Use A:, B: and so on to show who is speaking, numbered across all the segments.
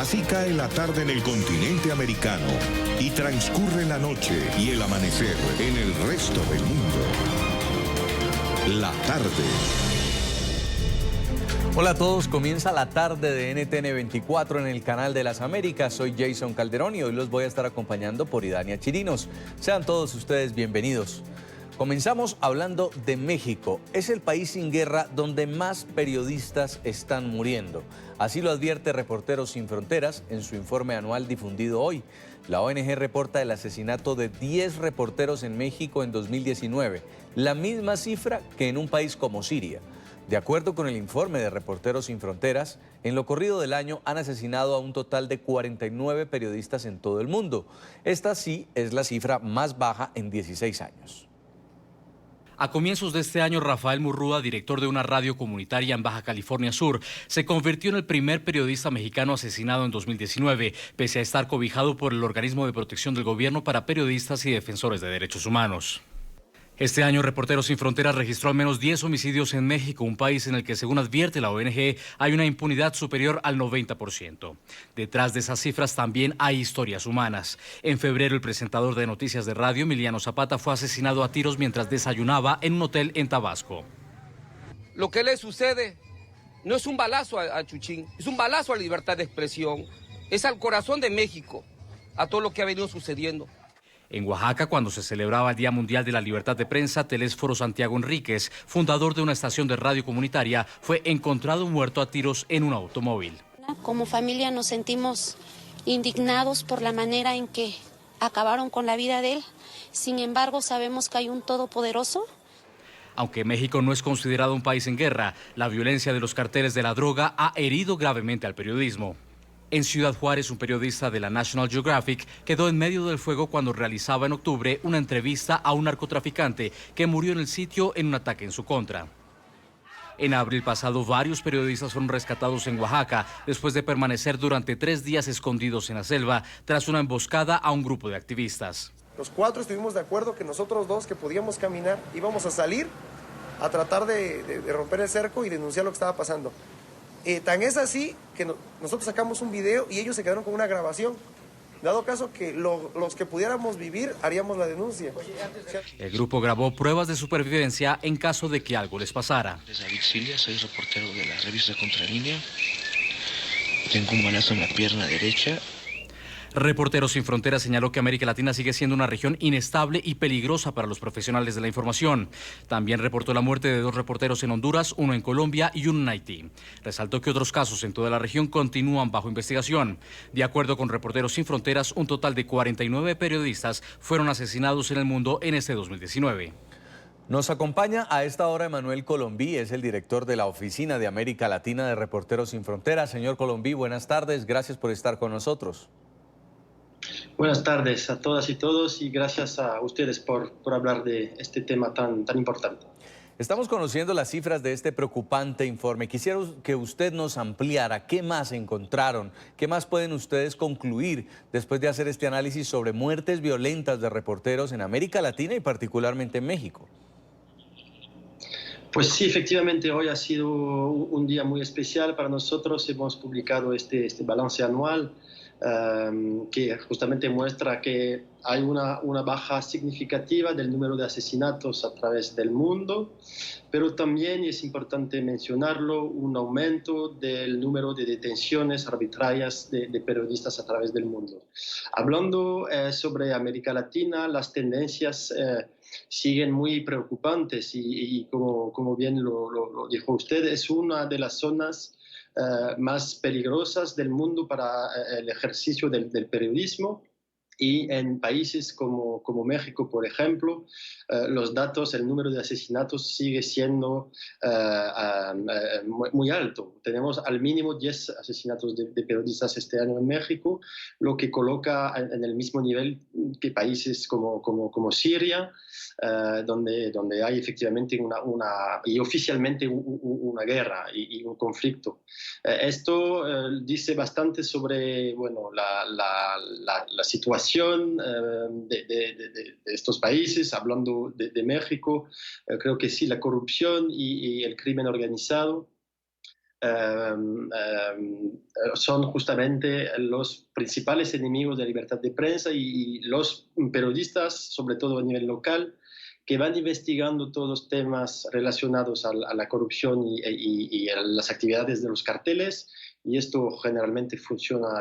A: Así cae la tarde en el continente americano y transcurre la noche y el amanecer en el resto del mundo. La tarde.
B: Hola a todos, comienza la tarde de NTN 24 en el canal de las Américas. Soy Jason Calderón y hoy los voy a estar acompañando por Idania Chirinos. Sean todos ustedes bienvenidos. Comenzamos hablando de México. Es el país sin guerra donde más periodistas están muriendo. Así lo advierte Reporteros Sin Fronteras en su informe anual difundido hoy. La ONG reporta el asesinato de 10 reporteros en México en 2019, la misma cifra que en un país como Siria. De acuerdo con el informe de Reporteros Sin Fronteras, en lo corrido del año han asesinado a un total de 49 periodistas en todo el mundo. Esta sí es la cifra más baja en 16 años.
C: A comienzos de este año, Rafael Murrúa, director de una radio comunitaria en Baja California Sur, se convirtió en el primer periodista mexicano asesinado en 2019, pese a estar cobijado por el Organismo de Protección del Gobierno para Periodistas y Defensores de Derechos Humanos. Este año, Reporteros Sin Fronteras registró al menos 10 homicidios en México, un país en el que, según advierte la ONG, hay una impunidad superior al 90%. Detrás de esas cifras también hay historias humanas. En febrero, el presentador de noticias de radio, Emiliano Zapata, fue asesinado a tiros mientras desayunaba en un hotel en Tabasco.
D: Lo que le sucede no es un balazo a Chuchín, es un balazo a la libertad de expresión, es al corazón de México, a todo lo que ha venido sucediendo.
C: En Oaxaca, cuando se celebraba el Día Mundial de la Libertad de Prensa, Telésforo Santiago Enríquez, fundador de una estación de radio comunitaria, fue encontrado muerto a tiros en un automóvil.
E: Como familia nos sentimos indignados por la manera en que acabaron con la vida de él. Sin embargo, sabemos que hay un todopoderoso.
C: Aunque México no es considerado un país en guerra, la violencia de los carteles de la droga ha herido gravemente al periodismo. En Ciudad Juárez, un periodista de la National Geographic quedó en medio del fuego cuando realizaba en octubre una entrevista a un narcotraficante que murió en el sitio en un ataque en su contra. En abril pasado, varios periodistas fueron rescatados en Oaxaca después de permanecer durante 3 días escondidos en la selva tras una emboscada a un grupo de activistas.
F: Los 4 estuvimos de acuerdo que nosotros 2 que podíamos caminar íbamos a salir a tratar de romper el cerco y denunciar lo que estaba pasando. Tan es así que nosotros sacamos un video y ellos se quedaron con una grabación. Dado caso que los que pudiéramos vivir, haríamos la denuncia.
C: El grupo grabó pruebas de supervivencia en caso de que algo les pasara.
G: Soy David Cilia, soy reportero de la revista Contralínea. Tengo un balazo en la pierna derecha.
C: Reporteros Sin Fronteras señaló que América Latina sigue siendo una región inestable y peligrosa para los profesionales de la información. También reportó la muerte de 2 reporteros en Honduras, uno en Colombia y uno en Haití. Resaltó que otros casos en toda la región continúan bajo investigación. De acuerdo con Reporteros Sin Fronteras, un total de 49 periodistas fueron asesinados en el mundo en este 2019.
B: Nos acompaña a esta hora Emanuel Colombí, es el director de la Oficina de América Latina de Reporteros Sin Fronteras. Señor Colombí, buenas tardes, gracias por estar con nosotros.
H: Buenas tardes a todas y todos y gracias a ustedes por hablar de este tema tan importante.
B: Estamos conociendo las cifras de este preocupante informe. Quisiera que usted nos ampliara qué más encontraron, qué más pueden ustedes concluir después de hacer este análisis sobre muertes violentas de reporteros en América Latina y particularmente en México.
H: Pues sí, efectivamente hoy ha sido un día muy especial para nosotros. Hemos publicado este balance anual que justamente muestra que hay una baja significativa del número de asesinatos a través del mundo, pero también, y es importante mencionarlo, un aumento del número de detenciones arbitrarias de periodistas a través del mundo. Hablando sobre América Latina, las tendencias siguen muy preocupantes y como bien lo dijo usted, es una de las zonas más peligrosas del mundo para el ejercicio del periodismo. Y en países como México, por ejemplo, los datos, el número de asesinatos sigue siendo muy alto. Tenemos al mínimo 10 asesinatos de periodistas este año en México, lo que coloca en el mismo nivel que países como Siria, donde hay efectivamente y oficialmente una guerra y un conflicto. Esto dice bastante sobre la situación de estos países. Hablando de México, creo que sí, la corrupción y el crimen organizado son justamente los principales enemigos de la libertad de prensa y los periodistas, sobre todo a nivel local, que van investigando todos los temas relacionados a la corrupción y a las actividades de los carteles, y esto generalmente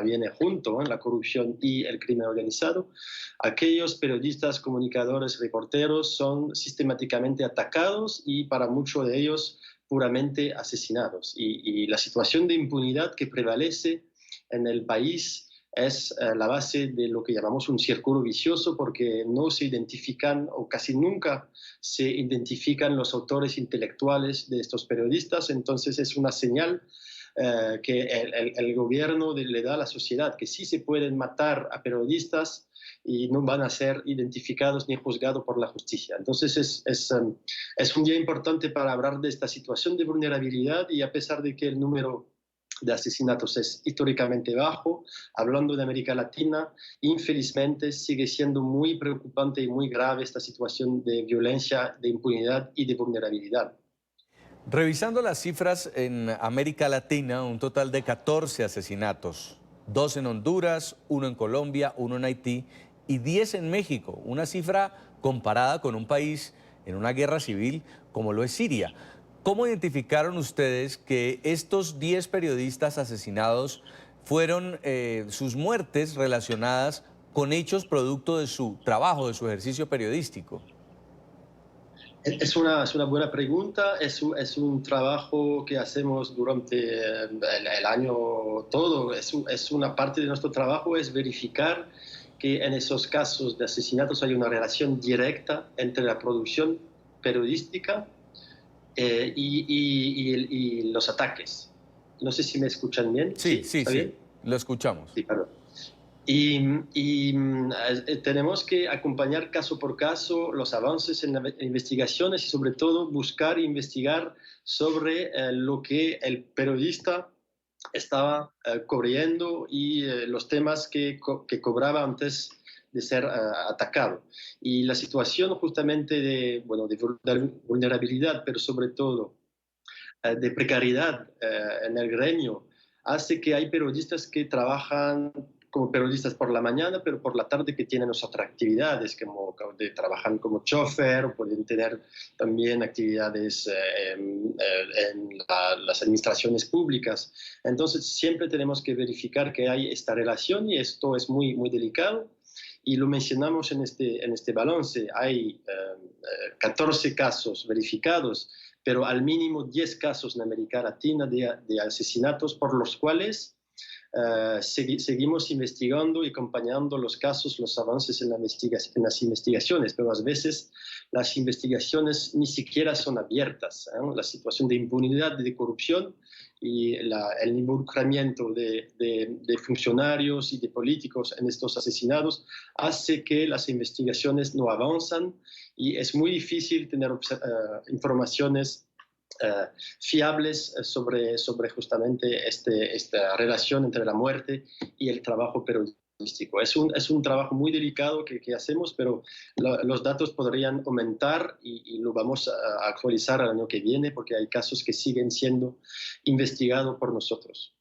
H: viene junto, la corrupción y el crimen organizado. Aquellos periodistas, comunicadores, reporteros son sistemáticamente atacados y para muchos de ellos puramente asesinados. Y la situación de impunidad que prevalece en el país es la base de lo que llamamos un círculo vicioso, porque no se identifican o casi nunca se identifican los autores intelectuales de estos periodistas. Entonces es una señal que el gobierno le da a la sociedad, que sí se pueden matar a periodistas y no van a ser identificados ni juzgados por la justicia. Entonces es un día importante para hablar de esta situación de vulnerabilidad, y a pesar de que el número de asesinatos es históricamente bajo, hablando de América Latina, infelizmente sigue siendo muy preocupante y muy grave esta situación de violencia, de impunidad y de vulnerabilidad.
B: Revisando las cifras en América Latina, un total de 14 asesinatos, 2 en Honduras, 1 en Colombia, 1 en Haití y 10 en México, una cifra comparada con un país en una guerra civil como lo es Siria. ¿Cómo identificaron ustedes que estos 10 periodistas asesinados fueron sus muertes relacionadas con hechos producto de su trabajo, de su ejercicio periodístico?
H: Es una buena pregunta. Es un trabajo que hacemos durante el año todo. Es una parte de nuestro trabajo, es verificar que en esos casos de asesinatos hay una relación directa entre la producción periodística y los ataques. No sé si me escuchan bien.
B: Sí,
H: bien?
B: Lo escuchamos.
H: Sí, perdón. Y tenemos que acompañar caso por caso los avances en las investigaciones y sobre todo buscar e investigar sobre lo que el periodista estaba cubriendo y los temas que cobraba antes de ser atacado. Y la situación justamente de vulnerabilidad, pero sobre todo de precariedad en el gremio, hace que hay periodistas que trabajan como periodistas por la mañana, pero por la tarde que tienen otras actividades, como trabajan como chofer, pueden tener también actividades en las administraciones públicas. Entonces siempre tenemos que verificar que hay esta relación, y esto es muy, muy delicado. Y lo mencionamos en este balance. Hay 14 casos verificados, pero al mínimo 10 casos en América Latina de asesinatos por los cuales seguimos investigando y acompañando los casos, los avances en las investigaciones, pero a veces las investigaciones ni siquiera son abiertas. La situación de impunidad y de corrupción y el involucramiento de funcionarios y de políticos en estos asesinatos hace que las investigaciones no avanzan, y es muy difícil tener informaciones fiables sobre justamente esta relación entre la muerte y el trabajo periodístico. Es un trabajo muy delicado que hacemos, pero los datos podrían aumentar y lo vamos a actualizar el año que viene, porque hay casos que siguen siendo investigados por nosotros.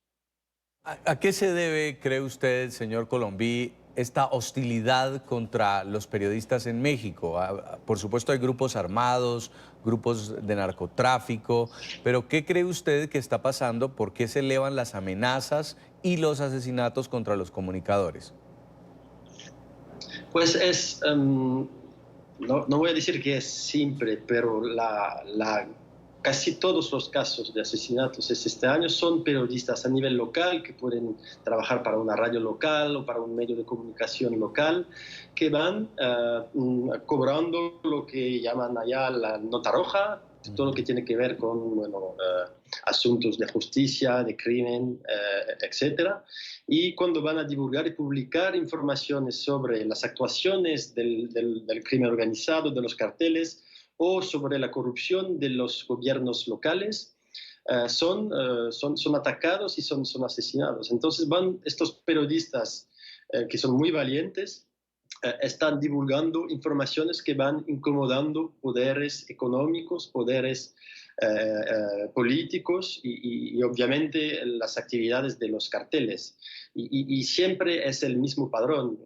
B: ¿A qué se debe, cree usted, señor Colombí, esta hostilidad contra los periodistas en México? Por supuesto hay grupos armados, grupos de narcotráfico, pero ¿qué cree usted que está pasando? ¿Por qué se elevan las amenazas y los asesinatos contra los comunicadores?
H: Pues no voy a decir que es simple, pero casi todos los casos de asesinatos este año son periodistas a nivel local que pueden trabajar para una radio local o para un medio de comunicación local, que van cobrando lo que llaman allá la nota roja, todo lo que tiene que ver con asuntos de justicia, de crimen, etc. Y cuando van a divulgar y publicar informaciones sobre las actuaciones del crimen organizado, de los carteles, o sobre la corrupción de los gobiernos locales, son atacados y son asesinados. Entonces van estos periodistas que son muy valientes, están divulgando informaciones que van incomodando poderes económicos, poderes políticos y obviamente las actividades de los carteles. Y siempre es el mismo padrón.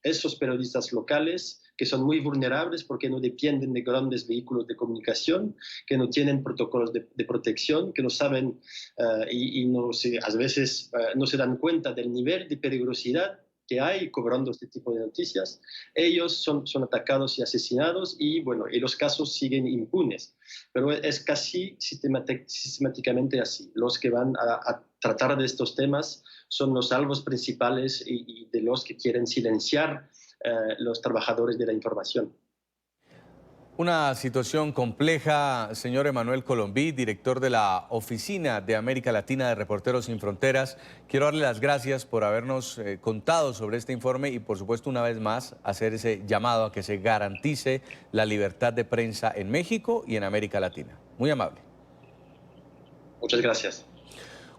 H: Esos periodistas locales que son muy vulnerables porque no dependen de grandes vehículos de comunicación, que no tienen protocolos de protección, que no saben a veces no se dan cuenta del nivel de peligrosidad que hay cobrando este tipo de noticias. Ellos son atacados y asesinados y los casos siguen impunes. Pero es casi sistemáticamente así. Los que van a tratar de estos temas son los salvos principales y de los que quieren silenciar los trabajadores de la información.
B: Una situación compleja, señor Emanuel Colombí, director de la Oficina de América Latina de Reporteros Sin Fronteras. Quiero darle las gracias por habernos contado sobre este informe y, por supuesto, una vez más, hacer ese llamado a que se garantice la libertad de prensa en México y en América Latina. Muy amable.
H: Muchas gracias.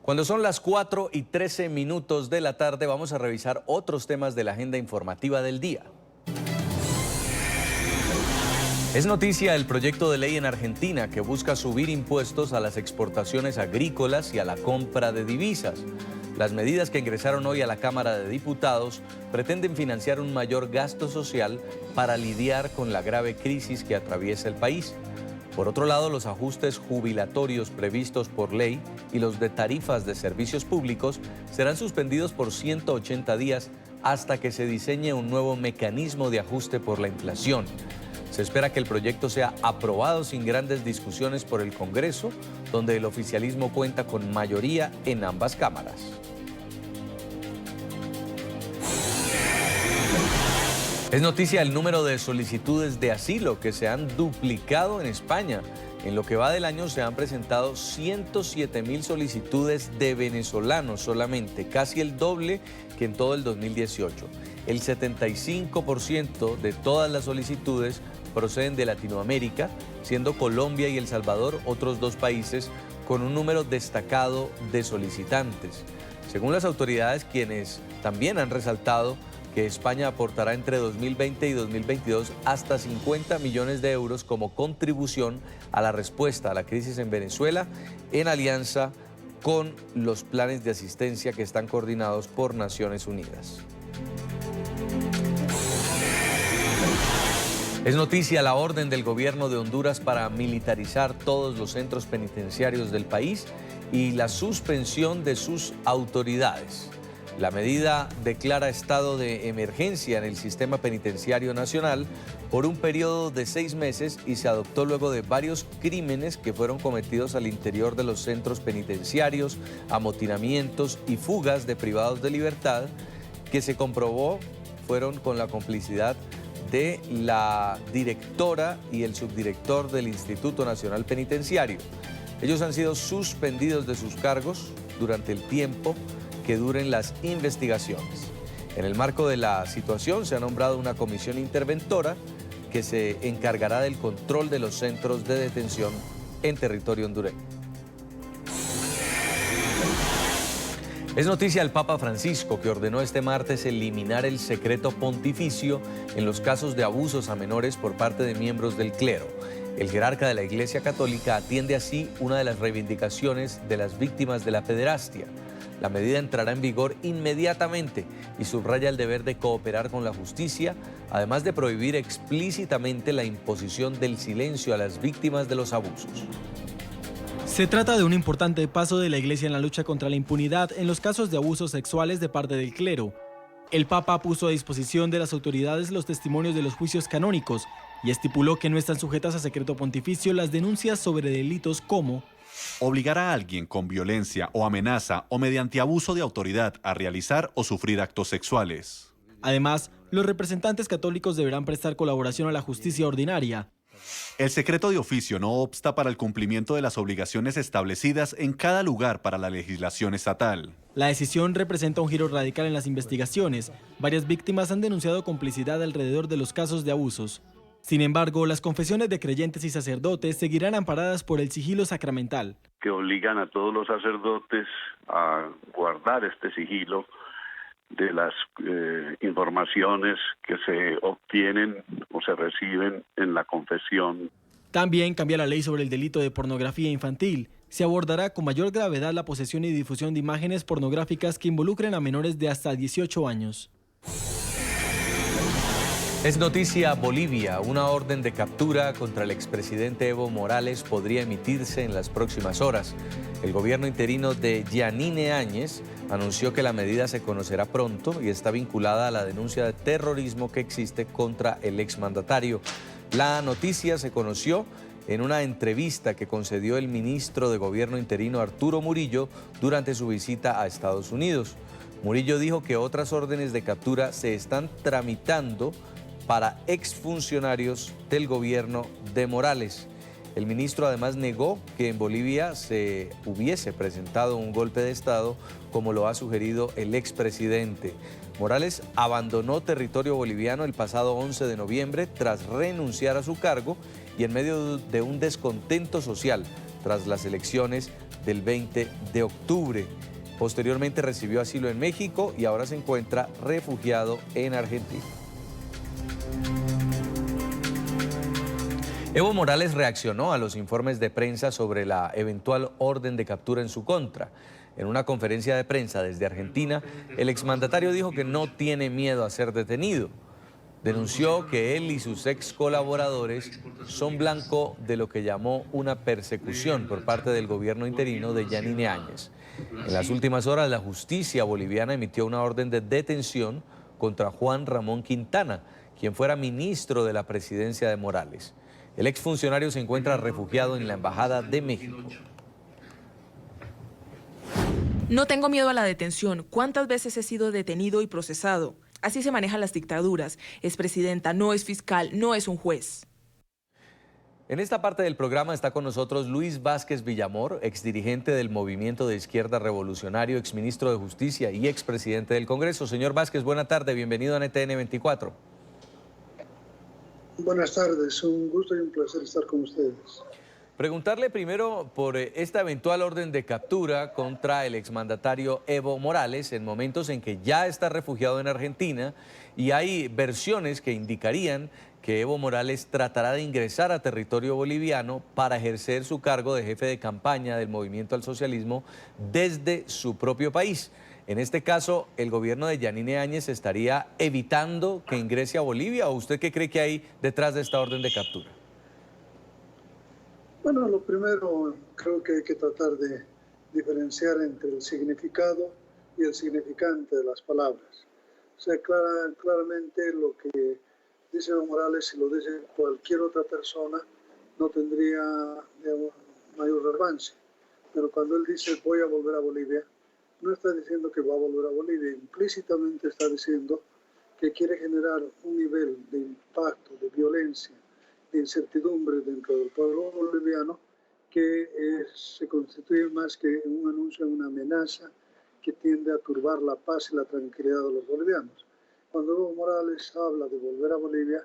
B: Cuando son las 4:13 de la tarde, vamos a revisar otros temas de la agenda informativa del día. Es noticia el proyecto de ley en Argentina que busca subir impuestos a las exportaciones agrícolas y a la compra de divisas. Las medidas que ingresaron hoy a la Cámara de Diputados pretenden financiar un mayor gasto social para lidiar con la grave crisis que atraviesa el país. Por otro lado, los ajustes jubilatorios previstos por ley y los de tarifas de servicios públicos serán suspendidos por 180 días hasta que se diseñe un nuevo mecanismo de ajuste por la inflación. Se espera que el proyecto sea aprobado sin grandes discusiones por el Congreso, donde el oficialismo cuenta con mayoría en ambas cámaras. Es noticia el número de solicitudes de asilo que se han duplicado en España. En lo que va del año se han presentado 107.000 solicitudes de venezolanos solamente, casi el doble que en todo el 2018. El 75% de todas las solicitudes proceden de Latinoamérica, siendo Colombia y El Salvador otros dos países con un número destacado de solicitantes. Según las autoridades, quienes también han resaltado que España aportará entre 2020 y 2022 hasta 50 millones de euros como contribución a la respuesta a la crisis en Venezuela, en alianza con los planes de asistencia que están coordinados por Naciones Unidas. Es noticia la orden del gobierno de Honduras para militarizar todos los centros penitenciarios del país y la suspensión de sus autoridades. La medida declara estado de emergencia en el sistema penitenciario nacional por un periodo de 6 meses y se adoptó luego de varios crímenes que fueron cometidos al interior de los centros penitenciarios, amotinamientos y fugas de privados de libertad que se comprobó fueron con la complicidad de la directora y el subdirector del Instituto Nacional Penitenciario. Ellos han sido suspendidos de sus cargos durante el tiempo que duren las investigaciones. En el marco de la situación se ha nombrado una comisión interventora que se encargará del control de los centros de detención en territorio hondureño. Es noticia el Papa Francisco, que ordenó este martes eliminar el secreto pontificio en los casos de abusos a menores por parte de miembros del clero. El jerarca de la Iglesia Católica atiende así una de las reivindicaciones de las víctimas de la pederastia. La medida entrará en vigor inmediatamente y subraya el deber de cooperar con la justicia, además de prohibir explícitamente la imposición del silencio a las víctimas de los abusos.
I: Se trata de un importante paso de la Iglesia en la lucha contra la impunidad en los casos de abusos sexuales de parte del clero. El Papa puso a disposición de las autoridades los testimonios de los juicios canónicos y estipuló que no están sujetas a secreto pontificio las denuncias sobre delitos como
J: obligar a alguien con violencia o amenaza o mediante abuso de autoridad a realizar o sufrir actos sexuales.
I: Además, los representantes católicos deberán prestar colaboración a la justicia ordinaria.
J: El secreto de oficio no obsta para el cumplimiento de las obligaciones establecidas en cada lugar para la legislación estatal.
I: La decisión representa un giro radical en las investigaciones. Varias víctimas han denunciado complicidad alrededor de los casos de abusos. Sin embargo, las confesiones de creyentes y sacerdotes seguirán amparadas por el sigilo sacramental.
K: Que obligan a todos los sacerdotes a guardar este sigilo de las informaciones que se obtienen o se reciben en la confesión.
I: También cambia la ley sobre el delito de pornografía infantil. Se abordará con mayor gravedad la posesión y difusión de imágenes pornográficas que involucren a menores de hasta 18 años.
B: Es noticia Bolivia. Una orden de captura contra el expresidente Evo Morales podría emitirse en las próximas horas. El gobierno interino de Yanine Áñez anunció que la medida se conocerá pronto y está vinculada a la denuncia de terrorismo que existe contra el exmandatario. La noticia se conoció en una entrevista que concedió el ministro de Gobierno interino Arturo Murillo durante su visita a Estados Unidos. Murillo dijo que otras órdenes de captura se están tramitando para exfuncionarios del gobierno de Morales. El ministro además negó que en Bolivia se hubiese presentado un golpe de Estado como lo ha sugerido el expresidente. Morales abandonó territorio boliviano el pasado 11 de noviembre tras renunciar a su cargo y en medio de un descontento social tras las elecciones del 20 de octubre. Posteriormente recibió asilo en México y ahora se encuentra refugiado en Argentina. Evo Morales reaccionó a los informes de prensa sobre la eventual orden de captura en su contra. En una conferencia de prensa desde Argentina, el exmandatario dijo que no tiene miedo a ser detenido. Denunció que él y sus ex colaboradores son blanco de lo que llamó una persecución por parte del gobierno interino de Yanine Áñez. En las últimas horas, la justicia boliviana emitió una orden de detención contra Juan Ramón Quintana, quien fuera ministro de la presidencia de Morales. El exfuncionario se encuentra refugiado en la Embajada de México.
L: No tengo miedo a la detención. ¿Cuántas veces he sido detenido y procesado? Así se manejan las dictaduras. Es presidenta, no es fiscal, no es un juez.
B: En esta parte del programa está con nosotros Luis Vázquez Villamor, exdirigente del Movimiento de Izquierda Revolucionario, exministro de Justicia y expresidente del Congreso. Señor Vázquez, buena tarde, bienvenido a NTN 24.
M: Buenas tardes, un gusto y un placer estar con ustedes.
B: Preguntarle primero por esta eventual orden de captura contra el exmandatario Evo Morales en momentos en que ya está refugiado en Argentina y hay versiones que indicarían que Evo Morales tratará de ingresar a territorio boliviano para ejercer su cargo de jefe de campaña del Movimiento al Socialismo desde su propio país. En este caso, ¿el gobierno de Yanine Áñez estaría evitando que ingrese a Bolivia o usted qué cree que hay detrás de esta orden de captura?
M: Bueno, lo primero creo que hay que tratar de diferenciar entre el significado y el significante de las palabras. O sea, claramente lo que dice Evo Morales, si lo dice cualquier otra persona, no tendría mayor relevancia. Pero cuando él dice voy a volver a Bolivia, no está diciendo que va a volver a Bolivia, implícitamente está diciendo que quiere generar un nivel de impacto, de violencia, de incertidumbre dentro del pueblo boliviano que se constituye más que un anuncio, una amenaza que tiende a turbar la paz y la tranquilidad de los bolivianos. Cuando Evo Morales habla de volver a Bolivia,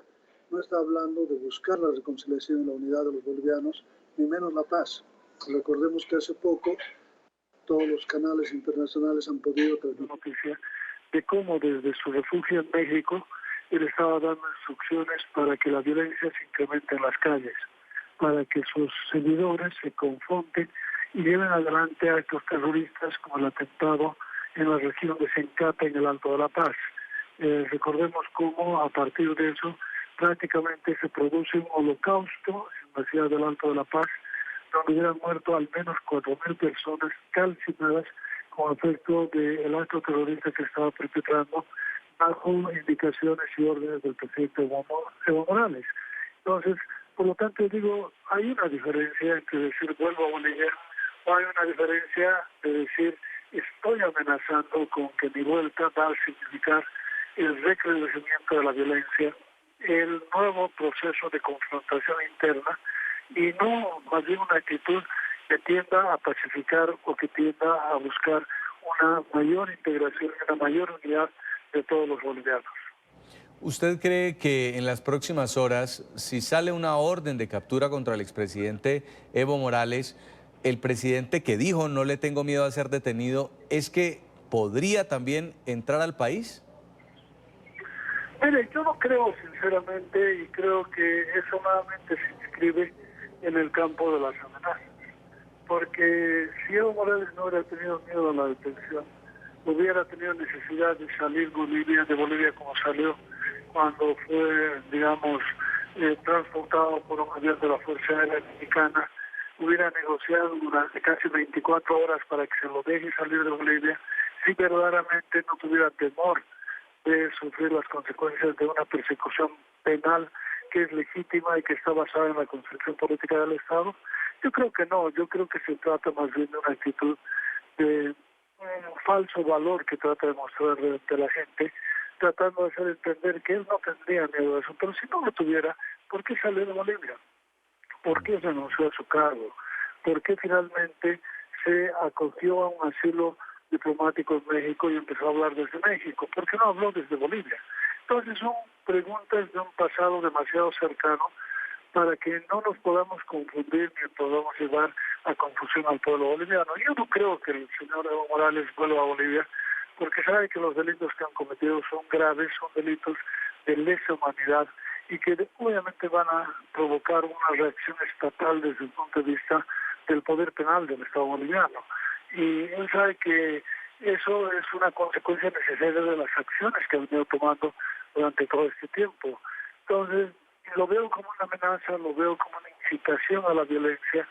M: no está hablando de buscar la reconciliación y la unidad de los bolivianos, ni menos la paz. Recordemos que hace poco todos los canales internacionales han podido transmitir noticia de cómo desde su refugio en México él estaba dando instrucciones para que la violencia se incremente en las calles, para que sus seguidores se confronten y lleven adelante a estos terroristas como el atentado en la región de Sencata, en el Alto de la Paz. Recordemos cómo a partir de eso prácticamente se produce un holocausto en la ciudad del Alto de la Paz, donde hubieran muerto al menos 4.000 personas calcinadas como efecto del acto terrorista que estaba perpetrando bajo indicaciones y órdenes del presidente Evo Morales. Entonces, por lo tanto, digo, hay una diferencia entre decir vuelvo a Bolivia o hay una diferencia de decir estoy amenazando con que mi vuelta va a significar el recrudecimiento de la violencia, el nuevo proceso de confrontación interna y no más bien una actitud que tienda a pacificar o que tienda a buscar una mayor integración y una mayor unidad de todos los bolivianos.
B: ¿Usted cree que en las próximas horas, si sale una orden de captura contra el expresidente Evo Morales, el presidente que dijo no le tengo miedo a ser detenido, es que podría también entrar al país?
M: Mire, yo no creo sinceramente y creo que eso nuevamente se inscribe en el campo de las amenazas. Porque si Evo Morales no hubiera tenido miedo a la detención, hubiera tenido necesidad de salir de Bolivia como salió cuando fue, digamos, transportado por un avión de la Fuerza Aérea Mexicana, hubiera negociado durante casi 24 horas para que se lo deje salir de Bolivia, si verdaderamente no tuviera temor de sufrir las consecuencias de una persecución penal que es legítima y que está basada en la construcción política del Estado. Yo creo que no, yo creo que se trata más bien de una actitud de un falso valor que trata de mostrar ante la gente, tratando de hacer entender que él no tendría miedo a eso, pero si no lo tuviera, ¿por qué salió de Bolivia? ¿Por qué renunció a su cargo? ¿Por qué finalmente se acogió a un asilo diplomático en México y empezó a hablar desde México? ¿Por qué no habló desde Bolivia? Entonces son preguntas de un pasado demasiado cercano para que no nos podamos confundir ni podamos llevar a confusión al pueblo boliviano. Yo no creo que el señor Evo Morales vuelva a Bolivia, porque sabe que los delitos que han cometido son graves, son delitos de lesa humanidad y que obviamente van a provocar una reacción estatal desde el punto de vista del poder penal del Estado boliviano. Y él sabe que eso es una consecuencia necesaria de las acciones que ha venido tomando durante todo este tiempo. Entonces, lo veo como una amenaza, lo veo como una incitación a la violencia.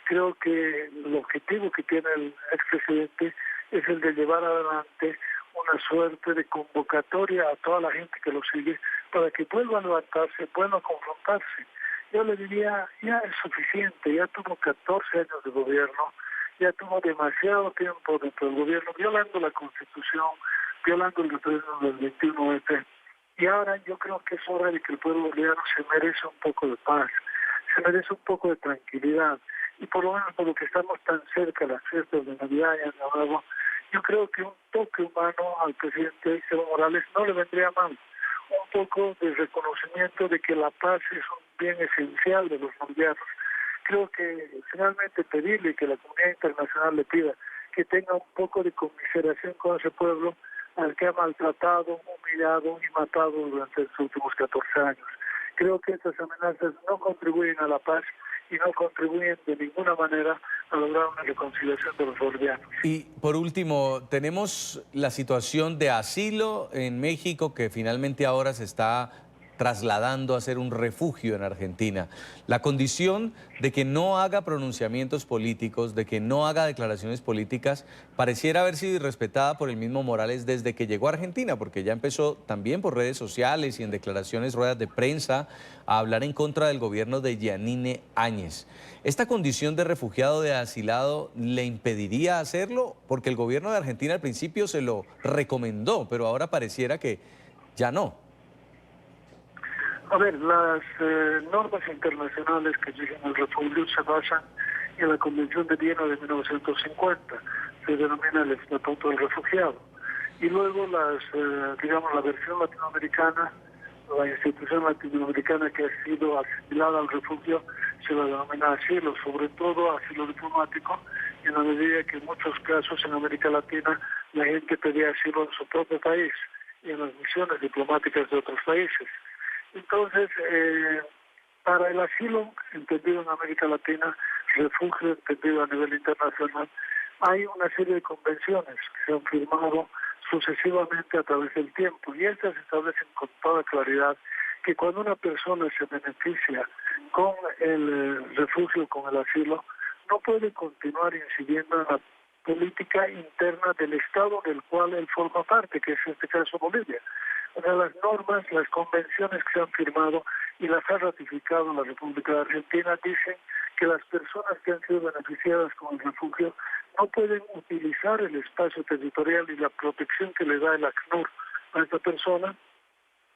M: Creo que el objetivo que tiene el expresidente es el de llevar adelante una suerte de convocatoria a toda la gente que lo sigue para que vuelvan a levantarse, puedan confrontarse. Yo le diría, ya es suficiente, ya tuvo 14 años de gobierno, ya tuvo demasiado tiempo dentro del gobierno, violando la Constitución, violando el referéndum del 21F. Y ahora yo creo que es hora de que el pueblo boliviano se merece un poco de paz, se merece un poco de tranquilidad. Y por lo menos por lo que estamos tan cerca de las fiestas de Navidad y Año Nuevo, yo creo que un toque humano al presidente Evo Morales no le vendría mal. Un poco de reconocimiento de que la paz es un bien esencial de los bolivianos. Creo que finalmente pedirle que la comunidad internacional le pida que tenga un poco de conmiseración con ese pueblo al que ha maltratado, humillado y matado durante los últimos 14 años. Creo que estas amenazas no contribuyen a la paz y no contribuyen de ninguna manera a lograr una reconciliación de los bolivianos.
B: Y por último, tenemos la situación de asilo en México que finalmente ahora se está trasladando a ser un refugio en Argentina. La condición de que no haga pronunciamientos políticos, de que no haga declaraciones políticas, pareciera haber sido irrespetada por el mismo Morales desde que llegó a Argentina, porque ya empezó también por redes sociales y en declaraciones, ruedas de prensa, a hablar en contra del gobierno de Yanine Áñez. ¿Esta condición de refugiado, de asilado, le impediría hacerlo? Porque el gobierno de Argentina al principio se lo recomendó, pero ahora pareciera que ya no.
M: A ver, las normas internacionales que rigen el refugio se basan en la Convención de Viena de 1950, se denomina el Estatuto del Refugiado. Y luego la versión latinoamericana, la institución latinoamericana que ha sido asimilada al refugio, se la denomina asilo, sobre todo asilo diplomático, en la medida que en muchos casos en América Latina la gente pedía asilo en su propio país y en las misiones diplomáticas de otros países. Entonces, para el asilo, entendido en América Latina, refugio entendido a nivel internacional, hay una serie de convenciones que se han firmado sucesivamente a través del tiempo y estas establecen con toda claridad que cuando una persona se beneficia con el refugio, con el asilo, no puede continuar incidiendo en la política interna del Estado del cual él forma parte, que es en este caso Bolivia. O sea, las normas, las convenciones que se han firmado y las ha ratificado la República de Argentina dicen que las personas que han sido beneficiadas con el refugio no pueden utilizar el espacio territorial y la protección que le da el ACNUR a esta persona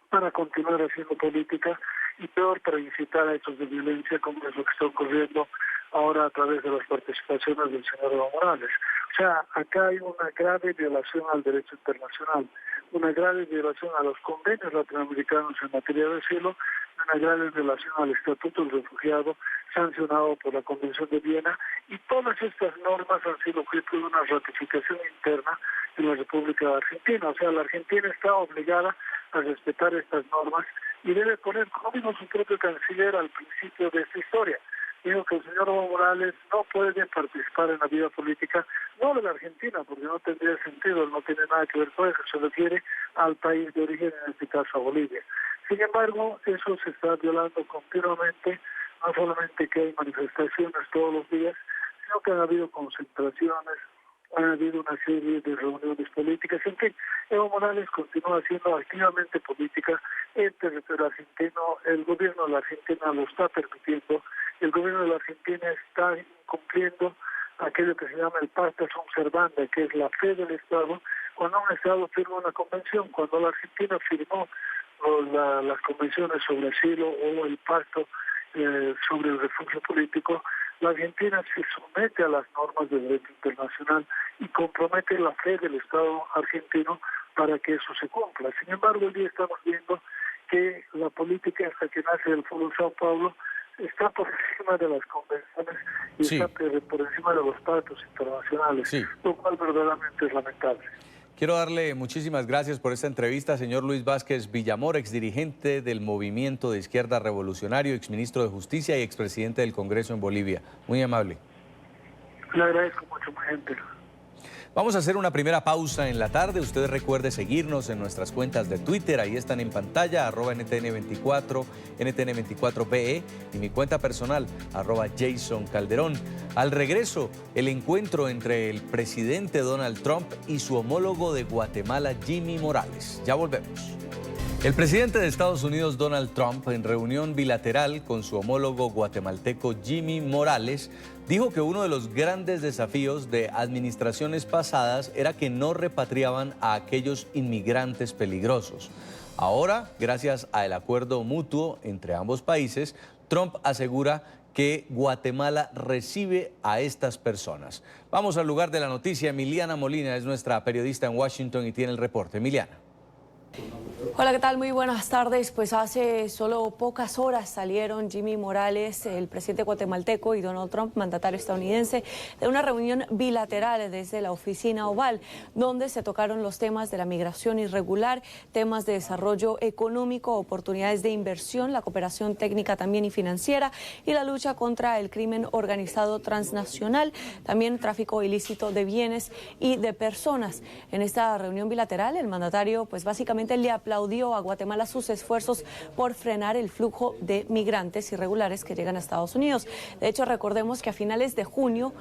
M: para continuar haciendo política y peor para incitar a hechos de violencia como es lo que está ocurriendo ahora a través de las participaciones del señor Evo Morales. O sea, acá hay una grave violación al derecho internacional, una grave violación a los convenios latinoamericanos en materia de asilo, una grave violación al Estatuto del Refugiado sancionado por la Convención de Viena, y todas estas normas han sido objeto de una ratificación interna en la República de Argentina. O sea, la Argentina está obligada a respetar estas normas y debe poner, como dijo su propio canciller al principio de esta historia, dijo que el señor Evo Morales no puede participar en la vida política, no de la Argentina, porque no tendría sentido, no tiene nada que ver con eso, se refiere al país de origen, en este caso a Bolivia. Sin embargo, eso se está violando continuamente, no solamente que hay manifestaciones todos los días, sino que han habido concentraciones, ha habido una serie de reuniones políticas. En fin, Evo Morales continúa haciendo activamente política en territorio argentino. El gobierno de la Argentina lo está permitiendo. El gobierno de la Argentina está incumpliendo aquello que se llama el pacta sunt servanda, que es la fe del Estado. Cuando un Estado firma una convención, cuando la Argentina firmó las convenciones sobre asilo o el pacto sobre el refugio político, la Argentina se somete a las normas del derecho internacional y compromete la fe del Estado argentino para que eso se cumpla. Sin embargo, hoy día estamos viendo que la política hasta que nace del Foro Sao Paulo está por encima de las convenciones y está por encima de los pactos internacionales, lo cual verdaderamente es lamentable.
B: Quiero darle muchísimas gracias por esta entrevista, señor Luis Vázquez Villamor, exdirigente del Movimiento de Izquierda Revolucionario, exministro de Justicia y expresidente del Congreso en Bolivia. Muy amable.
M: Le agradezco mucho, muy gentil.
B: Vamos a hacer una primera pausa en la tarde. Usted recuerde seguirnos en nuestras cuentas de Twitter. Ahí están en pantalla, @NTN24, NTN24BE y mi cuenta personal, @Jason Calderón. Al regreso, el encuentro entre el presidente Donald Trump y su homólogo de Guatemala, Jimmy Morales. Ya volvemos. El presidente de Estados Unidos, Donald Trump, en reunión bilateral con su homólogo guatemalteco Jimmy Morales, dijo que uno de los grandes desafíos de administraciones pasadas era que no repatriaban a aquellos inmigrantes peligrosos. Ahora, gracias al acuerdo mutuo entre ambos países, Trump asegura que Guatemala recibe a estas personas. Vamos al lugar de la noticia. Emiliana Molina es nuestra periodista en Washington y tiene el reporte. Emiliana.
N: Hola, ¿qué tal? Muy buenas tardes. Pues hace solo pocas horas salieron Jimmy Morales, el presidente guatemalteco, y Donald Trump, mandatario estadounidense, de una reunión bilateral desde la oficina Oval, donde se tocaron los temas de la migración irregular, temas de desarrollo económico, oportunidades de inversión, la cooperación técnica también y financiera y la lucha contra el crimen organizado transnacional, también tráfico ilícito de bienes y de personas. En esta reunión bilateral, el mandatario pues básicamente le aplaudió a Guatemala sus esfuerzos por frenar el flujo de migrantes irregulares que llegan a Estados Unidos. De hecho, recordemos que a finales de julio,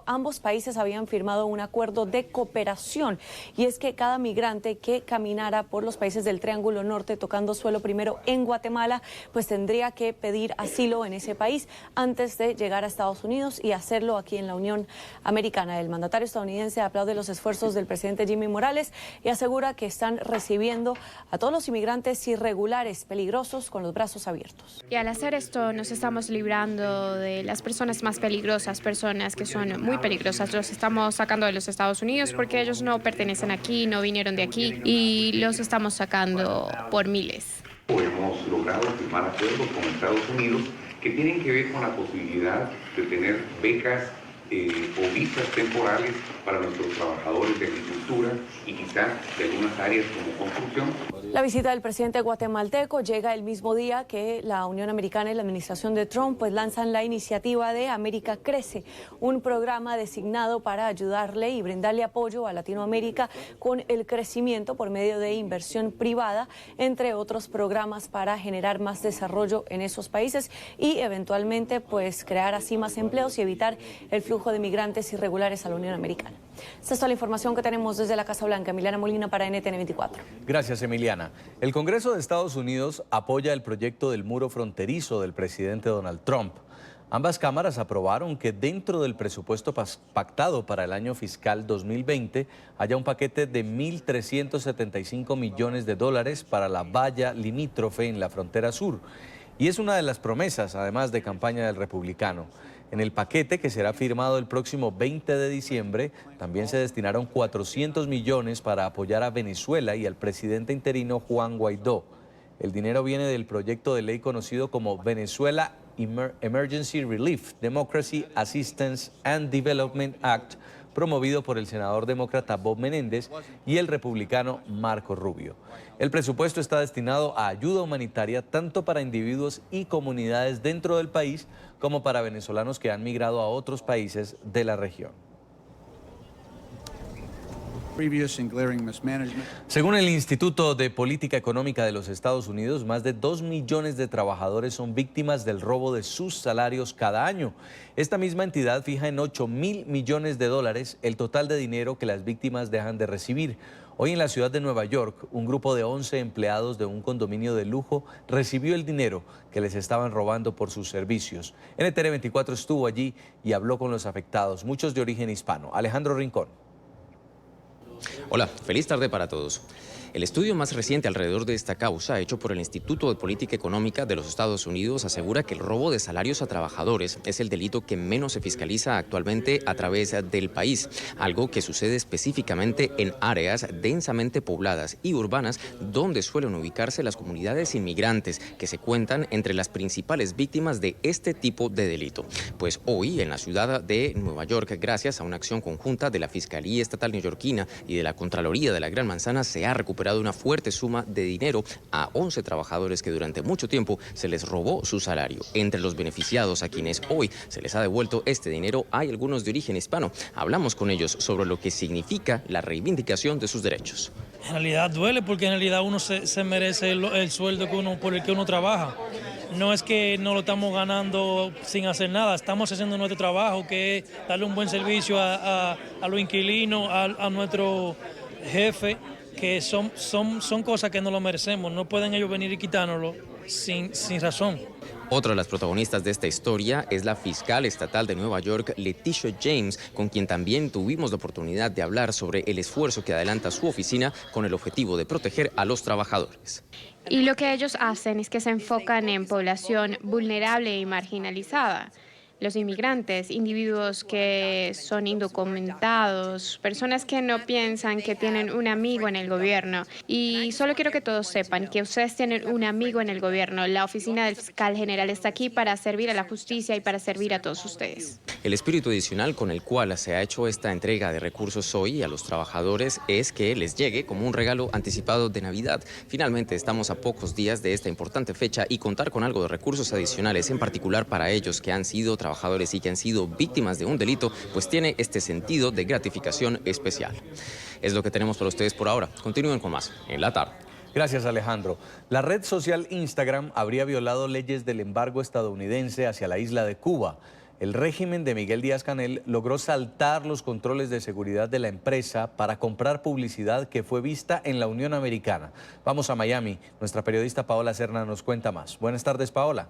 N: ambos países habían firmado un acuerdo de cooperación, y es que cada migrante que caminara por los países del Triángulo Norte tocando suelo primero en Guatemala, pues tendría que pedir asilo en ese país antes de llegar a Estados Unidos y hacerlo aquí en la Unión Americana. El mandatario estadounidense aplaude los esfuerzos del presidente Jimmy Morales y asegura que están recibiendo a todos los inmigrantes irregulares, peligrosos, con los brazos abiertos.
O: Y al hacer esto nos estamos librando de las personas más peligrosas, personas que son muy peligrosas. Los estamos sacando de los Estados Unidos porque ellos no pertenecen aquí, no vinieron de aquí, y los estamos sacando por miles.
P: Hemos logrado firmar acuerdos con Estados Unidos que tienen que ver con la posibilidad de tener becas o visas temporales para nuestros trabajadores de agricultura y quizás de algunas áreas como construcción.
N: La visita del presidente guatemalteco llega el mismo día que la Unión Americana y la administración de Trump pues lanzan la iniciativa de América Crece, un programa designado para ayudarle y brindarle apoyo a Latinoamérica con el crecimiento por medio de inversión privada, entre otros programas para generar más desarrollo en esos países y eventualmente pues crear así más empleos y evitar el flujo de migrantes irregulares a la Unión Americana. Esta es toda la información que tenemos desde la Casa Blanca. Emiliana Molina para NTN24.
B: Gracias, Emiliana. El Congreso de Estados Unidos apoya el proyecto del muro fronterizo del presidente Donald Trump. Ambas cámaras aprobaron que dentro del presupuesto pactado para el año fiscal 2020 haya un paquete de $1.375 millones para la valla limítrofe en la frontera sur. Y es una de las promesas, además, de campaña del republicano. En el paquete, que será firmado el próximo 20 de diciembre, también se destinaron 400 millones para apoyar a Venezuela y al presidente interino Juan Guaidó. El dinero viene del proyecto de ley conocido como Venezuela Emergency Relief, Democracy Assistance and Development Act, promovido por el senador demócrata Bob Menéndez y el republicano Marco Rubio. El presupuesto está destinado a ayuda humanitaria tanto para individuos y comunidades dentro del país como para venezolanos que han migrado a otros países de la región. Según el Instituto de Política Económica de los Estados Unidos, más de 2 millones de trabajadores son víctimas del robo de sus salarios cada año. Esta misma entidad fija en 8.000 millones de dólares el total de dinero que las víctimas dejan de recibir. Hoy en la ciudad de Nueva York, un grupo de 11 empleados de un condominio de lujo recibió el dinero que les estaban robando por sus servicios. NTN 24 estuvo allí y habló con los afectados, muchos de origen hispano. Alejandro Rincón.
Q: Hola, feliz tarde para todos. El estudio más reciente alrededor de esta causa, hecho por el Instituto de Política Económica de los Estados Unidos, asegura que el robo de salarios a trabajadores es el delito que menos se fiscaliza actualmente a través del país, algo que sucede específicamente en áreas densamente pobladas y urbanas donde suelen ubicarse las comunidades inmigrantes que se cuentan entre las principales víctimas de este tipo de delito. Pues hoy en la ciudad de Nueva York, gracias a una acción conjunta de la Fiscalía Estatal neoyorquina y de la Contraloría de la Gran Manzana, se ha recuperado una fuerte suma de dinero a 11 trabajadores que durante mucho tiempo se les robó su salario. Entre los beneficiados a quienes hoy se les ha devuelto este dinero hay algunos de origen hispano. Hablamos con ellos sobre lo que significa la reivindicación de sus derechos.
R: En realidad duele porque en realidad uno se merece el sueldo por el que uno trabaja. No es que no lo estamos ganando sin hacer nada, estamos haciendo nuestro trabajo, que es darle un buen servicio a los inquilinos, a nuestro jefe, que son cosas que no lo merecemos. No pueden ellos venir y quitárnoslo sin razón.
Q: Otra de las protagonistas de esta historia es la fiscal estatal de Nueva York, Leticia James, con quien también tuvimos la oportunidad de hablar sobre el esfuerzo que adelanta su oficina con el objetivo de proteger a los trabajadores.
O: Y lo que ellos hacen es que se enfocan en población vulnerable y marginalizada. Los inmigrantes, individuos que son indocumentados, personas que no piensan que tienen un amigo en el gobierno. Y solo quiero que todos sepan que ustedes tienen un amigo en el gobierno. La oficina del fiscal general está aquí para servir a la justicia y para servir a todos ustedes.
Q: El espíritu adicional con el cual se ha hecho esta entrega de recursos hoy a los trabajadores es que les llegue como un regalo anticipado de Navidad. Finalmente estamos a pocos días de esta importante fecha y contar con algo de recursos adicionales, en particular para ellos que han sido trabajadores y que han sido víctimas de un delito, pues tiene este sentido de gratificación especial. Es lo que tenemos para ustedes por ahora. Continúen con más en la tarde.
B: Gracias, Alejandro. La red social Instagram habría violado leyes del embargo estadounidense hacia la isla de Cuba. El régimen de Miguel Díaz-Canel logró saltar los controles de seguridad de la empresa para comprar publicidad que fue vista en la Unión Americana. Vamos a Miami. Nuestra periodista Paola Serna nos cuenta más. Buenas tardes, Paola.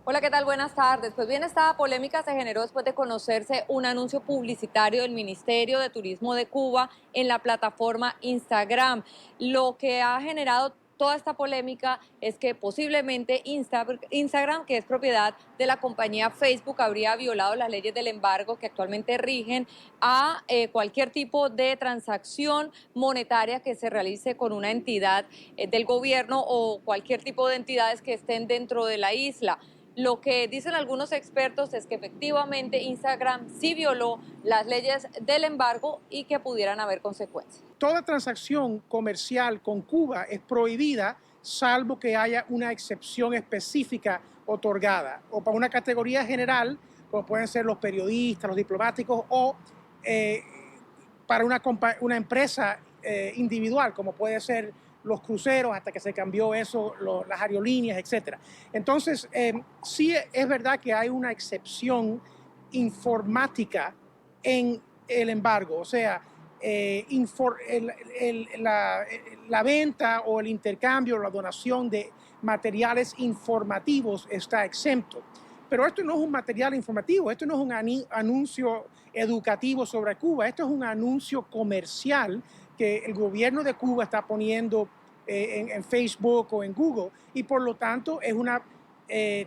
S: Hola, ¿qué tal? Buenas tardes. Pues bien, esta polémica se generó después de conocerse un anuncio publicitario del Ministerio de Turismo de Cuba en la plataforma Instagram. Lo que ha generado toda esta polémica es que posiblemente Instagram, que es propiedad de la compañía Facebook, habría violado las leyes del embargo que actualmente rigen a cualquier tipo de transacción monetaria que se realice con una entidad del gobierno o cualquier tipo de entidades que estén dentro de la isla. Lo que dicen algunos expertos es que efectivamente Instagram sí violó las leyes del embargo y que pudieran haber consecuencias.
T: Toda transacción comercial con Cuba es prohibida, salvo que haya una excepción específica otorgada, o para una categoría general, como pueden ser los periodistas, los diplomáticos, o para una empresa individual, como puede ser los cruceros, hasta que se cambió eso, las aerolíneas, etc. Entonces, sí es verdad que hay una excepción informática en el embargo, o sea, la venta o el intercambio o la donación de materiales informativos está exento. Pero esto no es un material informativo, esto no es un anuncio educativo sobre Cuba, esto es un anuncio comercial que el gobierno de Cuba está poniendo en Facebook o en Google, y por lo tanto es una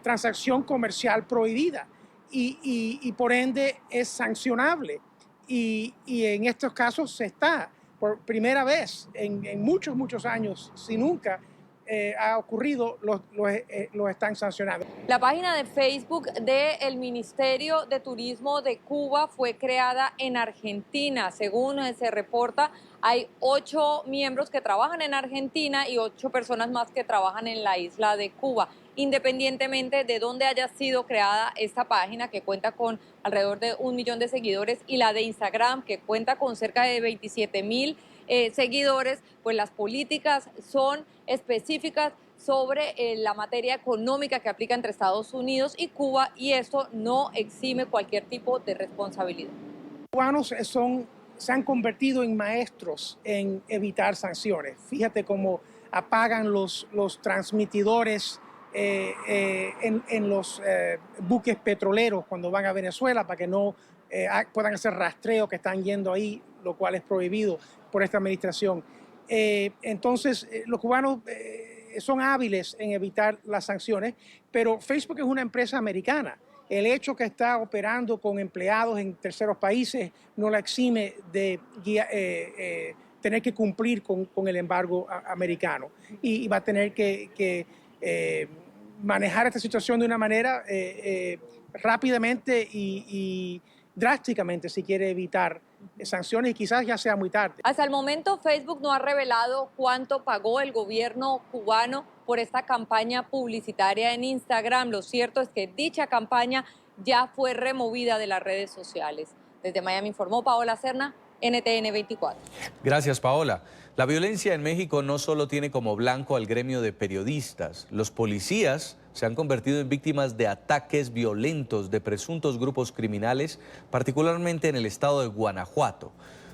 T: transacción comercial prohibida y por ende es sancionable. Y en estos casos se está, por primera vez en muchos años, si nunca, ha ocurrido, los están sancionando.
S: La página de Facebook del Ministerio de Turismo de Cuba fue creada en Argentina. Según se reporta, hay 8 miembros que trabajan en Argentina y 8 personas más que trabajan en la isla de Cuba. Independientemente de dónde haya sido creada esta página, que cuenta con alrededor de 1 millón de seguidores, y la de Instagram, que cuenta con cerca de 27,000 seguidores, pues las políticas son específicas sobre la materia económica que aplica entre Estados Unidos y Cuba, y esto no exime cualquier tipo de responsabilidad.
T: Los cubanos se han convertido en maestros en evitar sanciones. Fíjate cómo apagan los transmitidores en los buques petroleros cuando van a Venezuela para que no puedan hacer rastreo que están yendo ahí, lo cual es prohibido por esta administración. Entonces, los cubanos son hábiles en evitar las sanciones, pero Facebook es una empresa americana. El hecho que está operando con empleados en terceros países no la exime de tener que cumplir con el embargo americano, y va a tener que manejar esta situación de una manera rápidamente y drásticamente si quiere evitar sanciones, y quizás ya sea muy tarde.
S: Hasta el momento, Facebook no ha revelado cuánto pagó el gobierno cubano por esta campaña publicitaria en Instagram. Lo cierto es que dicha campaña ya fue removida de las redes sociales. Desde Miami informó Paola Serna, NTN 24.
B: Gracias, Paola. La violencia en México no solo tiene como blanco al gremio de periodistas. Los policías se han convertido en víctimas de ataques violentos de presuntos grupos criminales, particularmente en el estado de Guanajuato.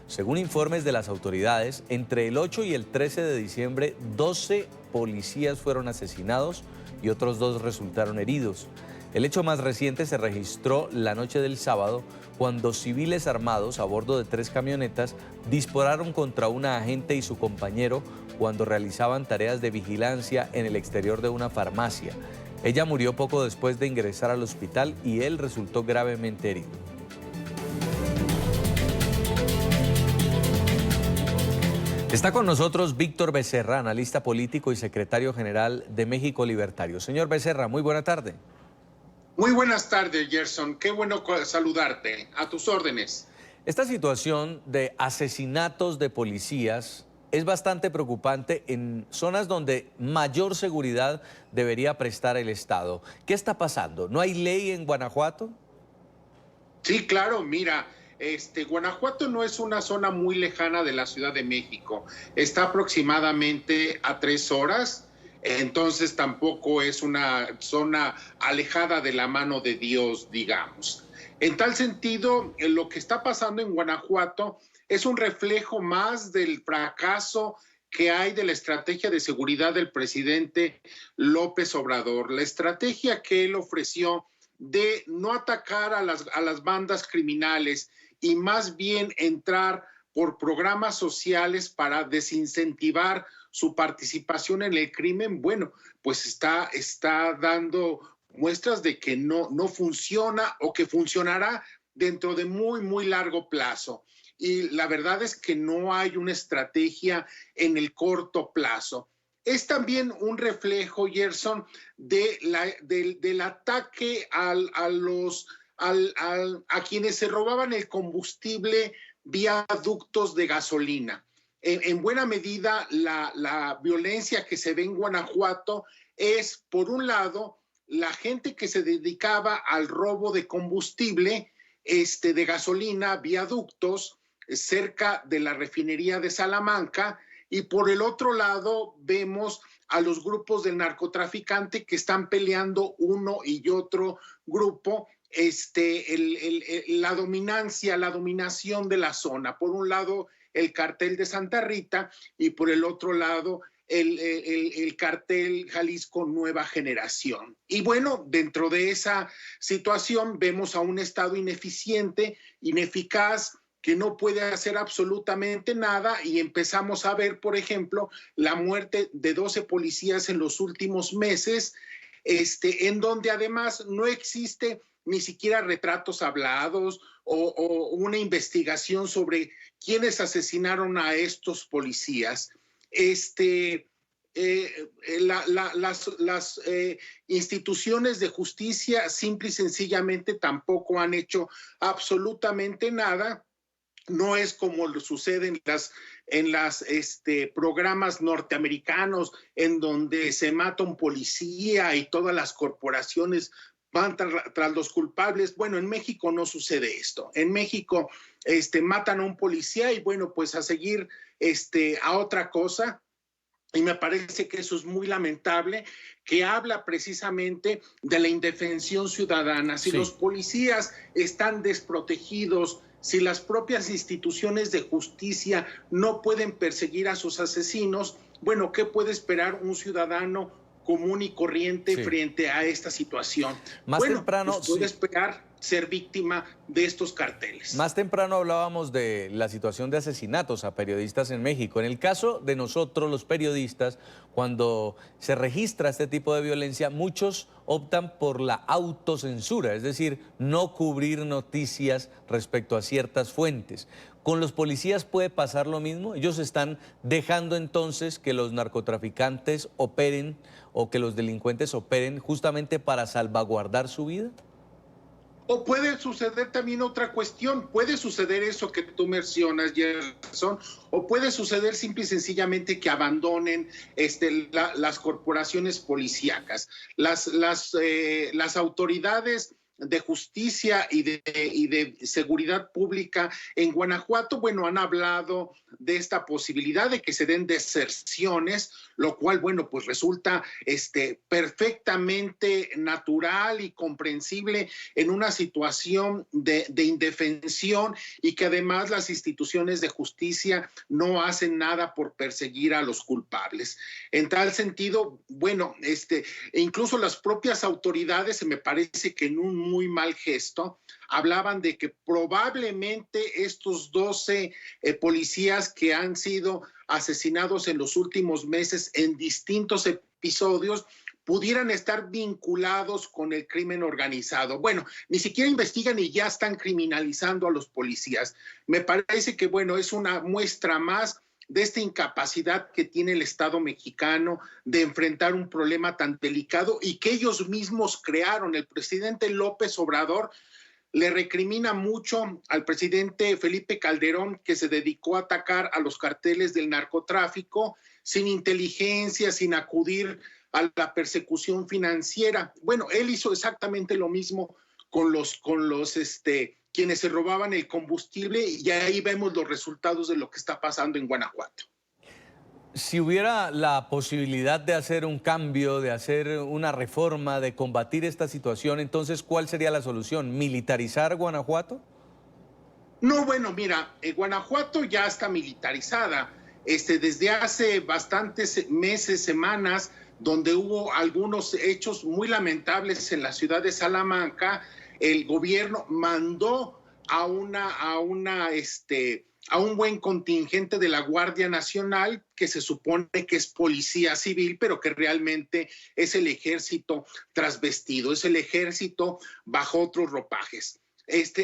B: Según informes de las autoridades, entre el 8 y el 13 de diciembre, 12 policías fueron asesinados y otros 2 resultaron heridos. El hecho más reciente se registró la noche del sábado, cuando civiles armados a bordo de 3 camionetas dispararon contra una agente y su compañero cuando realizaban tareas de vigilancia en el exterior de una farmacia. Ella murió poco después de ingresar al hospital y él resultó gravemente herido. Está con nosotros Víctor Becerra, analista político y secretario general de México Libertario. Señor Becerra, muy buena tarde.
U: Muy buenas tardes, Gerson. Qué bueno saludarte. A tus órdenes.
B: Esta situación de asesinatos de policías es bastante preocupante en zonas donde mayor seguridad debería prestar el Estado. ¿Qué está pasando? ¿No hay ley en Guanajuato?
U: Sí, claro. Mira, Guanajuato no es una zona muy lejana de la Ciudad de México. Está aproximadamente a 3 horas. Entonces tampoco es una zona alejada de la mano de Dios, digamos. En tal sentido, lo que está pasando en Guanajuato es un reflejo más del fracaso que hay de la estrategia de seguridad del presidente López Obrador. La estrategia que él ofreció de no atacar a las bandas criminales y más bien entrar por programas sociales para desincentivar su participación en el crimen, bueno, pues está dando muestras de que no funciona o que funcionará dentro de muy, muy largo plazo. Y la verdad es que no hay una estrategia en el corto plazo. Es también un reflejo, Gerson, del ataque a quienes se robaban el combustible vía ductos de gasolina. En buena medida, la violencia que se ve en Guanajuato es, por un lado, la gente que se dedicaba al robo de combustible, de gasolina, vía ductos, cerca de la refinería de Salamanca, y por el otro lado vemos a los grupos del narcotraficante que están peleando uno y otro grupo, la dominación de la zona. Por un lado, el cartel de Santa Rita, y por el otro lado, el cartel Jalisco Nueva Generación. Y bueno, dentro de esa situación vemos a un Estado ineficiente, ineficaz, que no puede hacer absolutamente nada, y empezamos a ver, por ejemplo, la muerte de 12 policías en los últimos meses, en donde además no existe ni siquiera retratos hablados o una investigación sobre quiénes asesinaron a estos policías. las instituciones de justicia simple y sencillamente tampoco han hecho absolutamente nada. No es como lo sucede en las programas norteamericanos, en donde se mata un policía y todas las corporaciones van tras los culpables. Bueno, en México no sucede esto. En México matan a un policía y bueno, pues a seguir a otra cosa. Y me parece que eso es muy lamentable, que habla precisamente de la indefensión ciudadana. Si los policías están desprotegidos, si las propias instituciones de justicia no pueden perseguir a sus asesinos, bueno, ¿qué puede esperar un ciudadano común y corriente frente a esta situación?
B: Más temprano
U: pues puede esperar ser víctima de estos carteles.
B: Más temprano hablábamos de la situación de asesinatos a periodistas en México. En el caso de nosotros, los periodistas, cuando se registra este tipo de violencia, muchos optan por la autocensura, es decir, no cubrir noticias respecto a ciertas fuentes. ¿Con los policías puede pasar lo mismo? ¿Ellos están dejando entonces que los narcotraficantes operen o que los delincuentes operen justamente para salvaguardar su vida?
U: O puede suceder también otra cuestión, puede suceder eso que tú mencionas, Gerson, o puede suceder simple y sencillamente que abandonen las corporaciones policíacas. Las autoridades de justicia y de seguridad pública en Guanajuato, bueno, han hablado de esta posibilidad de que se den deserciones, lo cual, bueno, pues resulta perfectamente natural y comprensible en una situación de indefensión y que además las instituciones de justicia no hacen nada por perseguir a los culpables. En tal sentido, bueno, incluso las propias autoridades, me parece que en un muy mal gesto, hablaban de que probablemente estos 12 policías que han sido asesinados en los últimos meses en distintos episodios pudieran estar vinculados con el crimen organizado. Bueno, ni siquiera investigan y ya están criminalizando a los policías. Me parece que, bueno, es una muestra más de esta incapacidad que tiene el Estado mexicano de enfrentar un problema tan delicado y que ellos mismos crearon. El presidente López Obrador le recrimina mucho al presidente Felipe Calderón, que se dedicó a atacar a los carteles del narcotráfico sin inteligencia, sin acudir a la persecución financiera. Bueno, él hizo exactamente lo mismo con los quienes se robaban el combustible, y ahí vemos los resultados de lo que está pasando en Guanajuato.
B: Si hubiera la posibilidad de hacer un cambio, de hacer una reforma, de combatir esta situación, entonces, ¿cuál sería la solución? ¿Militarizar Guanajuato?
U: No, bueno, mira, Guanajuato ya está militarizada. Desde hace bastantes meses, semanas, donde hubo algunos hechos muy lamentables en la ciudad de Salamanca, el gobierno mandó a un buen contingente de la Guardia Nacional, que se supone que es policía civil, pero que realmente es el ejército trasvestido, es el ejército bajo otros ropajes.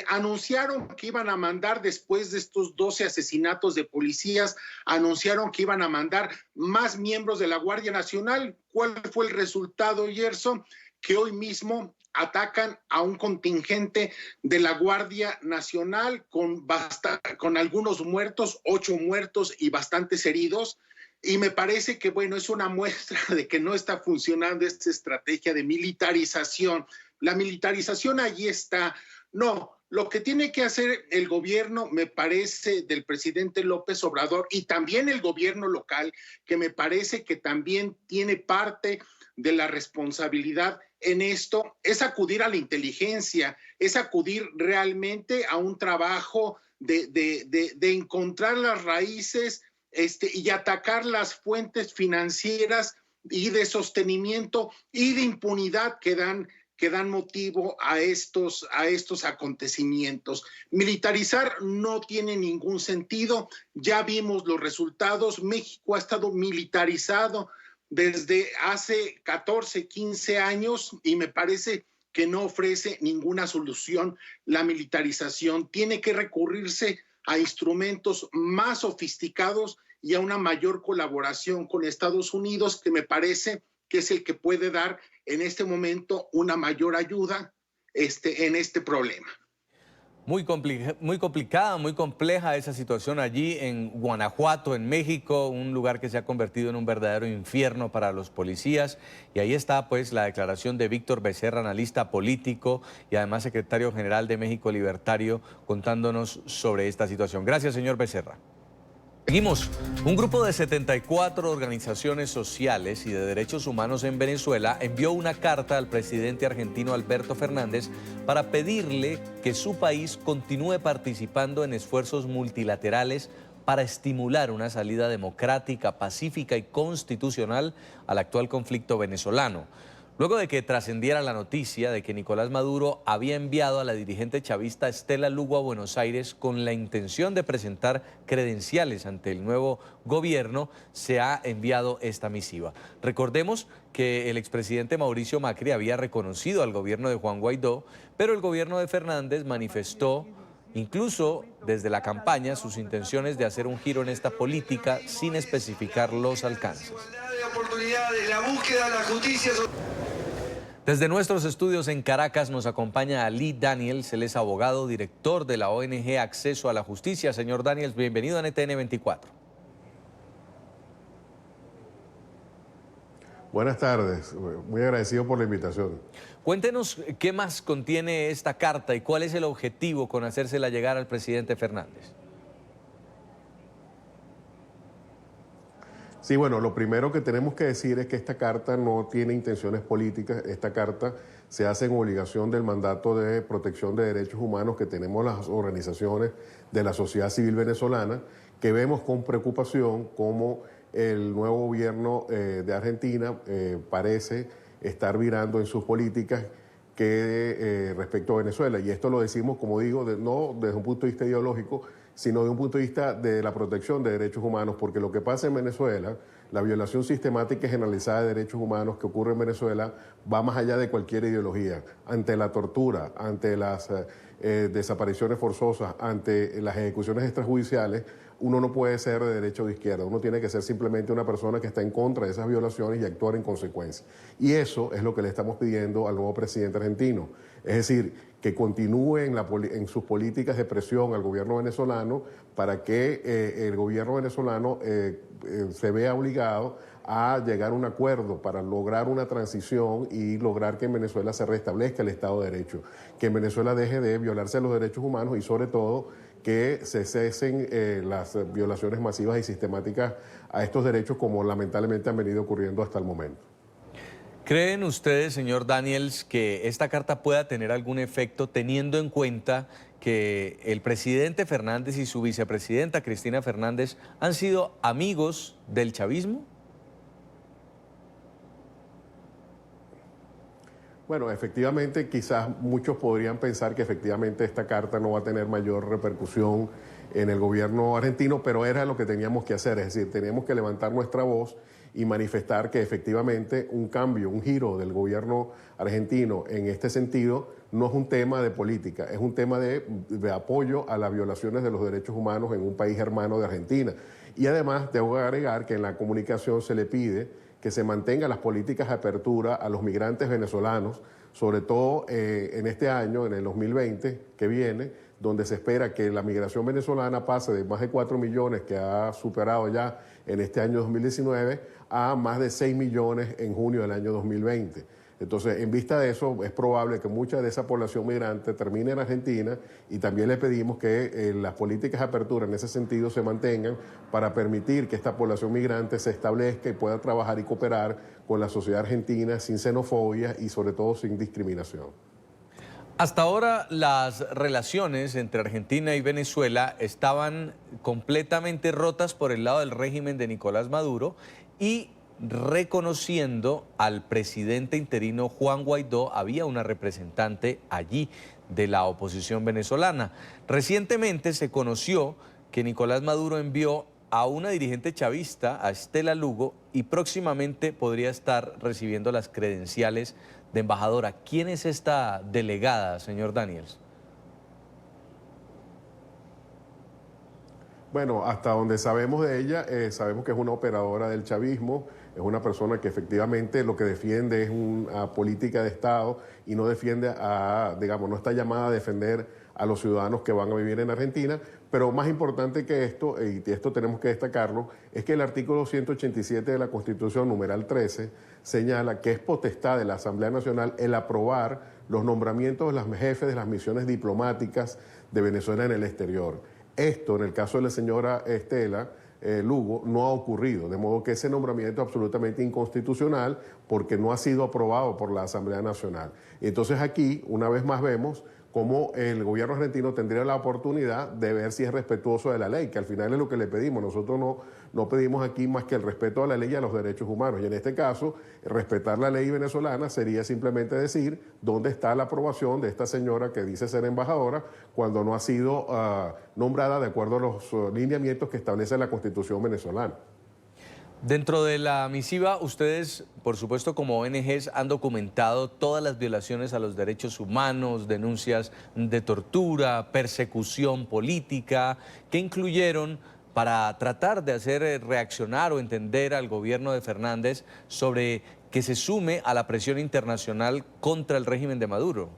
U: Anunciaron que iban a mandar, después de estos 12 asesinatos de policías, anunciaron que iban a mandar más miembros de la Guardia Nacional. ¿Cuál fue el resultado, Gerson? Que hoy mismo atacan a un contingente de la Guardia Nacional con algunos muertos, 8 muertos y bastantes heridos. Y me parece que, bueno, es una muestra de que no está funcionando esta estrategia de militarización. La militarización allí está. No, lo que tiene que hacer el gobierno, me parece, del presidente López Obrador, y también el gobierno local, que me parece que también tiene parte de la responsabilidad en esto, es acudir a la inteligencia, es acudir realmente a un trabajo de encontrar las raíces y atacar las fuentes financieras y de sostenimiento y de impunidad que dan motivo a estos acontecimientos. Militarizar no tiene ningún sentido. Ya vimos los resultados. México ha estado militarizado desde hace 14, 15 años y me parece que no ofrece ninguna solución la militarización. Tiene que recurrirse a instrumentos más sofisticados y a una mayor colaboración con Estados Unidos, que me parece que es el que puede dar en este momento una mayor ayuda en este problema.
B: Muy complicada, muy compleja esa situación allí en Guanajuato, en México, un lugar que se ha convertido en un verdadero infierno para los policías. Y ahí está pues la declaración de Víctor Becerra, analista político y además secretario general de México Libertario, contándonos sobre esta situación. Gracias, señor Becerra. Seguimos. Un grupo de 74 organizaciones sociales y de derechos humanos en Venezuela envió una carta al presidente argentino Alberto Fernández para pedirle que su país continúe participando en esfuerzos multilaterales para estimular una salida democrática, pacífica y constitucional al actual conflicto venezolano. Luego de que trascendiera la noticia de que Nicolás Maduro había enviado a la dirigente chavista Estela Lugo a Buenos Aires con la intención de presentar credenciales ante el nuevo gobierno, se ha enviado esta misiva. Recordemos que el expresidente Mauricio Macri había reconocido al gobierno de Juan Guaidó, pero el gobierno de Fernández manifestó incluso desde la campaña sus intenciones de hacer un giro en esta política sin especificar los alcances. Desde nuestros estudios en Caracas nos acompaña Ali Daniels, él es abogado, director de la ONG Acceso a la Justicia. Señor Daniels, bienvenido a NTN 24.
A: Buenas tardes, muy agradecido por la invitación.
B: Cuéntenos qué más contiene esta carta y cuál es el objetivo con hacérsela llegar al presidente Fernández.
A: Sí, bueno, lo primero que tenemos que decir es que esta carta no tiene intenciones políticas. Esta carta se hace en obligación del mandato de protección de derechos humanos que tenemos las organizaciones de la sociedad civil venezolana, que vemos con preocupación cómo el nuevo gobierno de Argentina parece estar virando en sus políticas respecto a Venezuela. Y esto lo decimos, como digo, no desde un punto de vista ideológico, sino de un punto de vista de la protección de derechos humanos, porque lo que pasa en Venezuela, la violación sistemática y generalizada de derechos humanos que ocurre en Venezuela, va más allá de cualquier ideología. Ante la tortura, ante las desapariciones forzosas, ante las ejecuciones extrajudiciales, uno no puede ser de derecha o de izquierda, uno tiene que ser simplemente una persona que está en contra de esas violaciones y actuar en consecuencia. Y eso es lo que le estamos pidiendo al nuevo presidente argentino. Es decir, que continúe en sus políticas de presión al gobierno venezolano para que el gobierno venezolano se vea obligado a llegar a un acuerdo para lograr una transición y lograr que en Venezuela se restablezca el Estado de Derecho, que en Venezuela deje de violarse los derechos humanos y sobre todo que se cesen las violaciones masivas y sistemáticas a estos derechos como lamentablemente han venido ocurriendo hasta el momento.
B: ¿Creen ustedes, señor Daniels, que esta carta pueda tener algún efecto teniendo en cuenta que el presidente Fernández y su vicepresidenta Cristina Fernández han sido amigos del chavismo?
A: Bueno, efectivamente, quizás muchos podrían pensar que efectivamente esta carta no va a tener mayor repercusión en el gobierno argentino, pero era lo que teníamos que hacer, es decir, teníamos que levantar nuestra voz y manifestar que efectivamente un cambio, un giro del gobierno argentino en este sentido no es un tema de política, es un tema de apoyo a las violaciones de los derechos humanos en un país hermano de Argentina. Y además tengo que agregar que en la comunicación se le pide que se mantengan las políticas de apertura a los migrantes venezolanos, sobre todo en este año, en el 2020 que viene, donde se espera que la migración venezolana pase de más de 4 millones que ha superado ya en este año 2019 a más de 6 millones en junio del año 2020. Entonces, en vista de eso, es probable que mucha de esa población migrante termine en Argentina y también le pedimos que las políticas de apertura en ese sentido se mantengan para permitir que esta población migrante se establezca y pueda trabajar y cooperar con la sociedad argentina sin xenofobia y sobre todo sin discriminación.
B: Hasta ahora las relaciones entre Argentina y Venezuela estaban completamente rotas por el lado del régimen de Nicolás Maduro y reconociendo al presidente interino Juan Guaidó, había una representante allí de la oposición venezolana. Recientemente se conoció que Nicolás Maduro envió a una dirigente chavista, a Estela Lugo, y próximamente podría estar recibiendo las credenciales de embajadora. ¿Quién es esta delegada, señor Daniels?
A: Bueno, hasta donde sabemos de ella, sabemos que es una operadora del chavismo, es una persona que efectivamente lo que defiende es una política de Estado y no defiende no está llamada a defender a los ciudadanos que van a vivir en Argentina, pero más importante que esto, y esto tenemos que destacarlo, es que el artículo 187 de la Constitución, numeral 13, señala que es potestad de la Asamblea Nacional el aprobar los nombramientos de los jefes de las misiones diplomáticas de Venezuela en el exterior. Esto, en el caso de la señora Estela Lugo, no ha ocurrido, de modo que ese nombramiento es absolutamente inconstitucional porque no ha sido aprobado por la Asamblea Nacional. Entonces aquí, una vez más, vemos cómo el gobierno argentino tendría la oportunidad de ver si es respetuoso de la ley, que al final es lo que le pedimos. Nosotros no pedimos aquí más que el respeto a la ley y a los derechos humanos. Y en este caso, respetar la ley venezolana sería simplemente decir dónde está la aprobación de esta señora que dice ser embajadora cuando no ha sido nombrada de acuerdo a los lineamientos que establece la Constitución venezolana.
B: Dentro de la misiva, ustedes, por supuesto, como ONGs, han documentado todas las violaciones a los derechos humanos, denuncias de tortura, persecución política, que incluyeron para tratar de hacer reaccionar o entender al gobierno de Fernández sobre que se sume a la presión internacional contra el régimen de Maduro.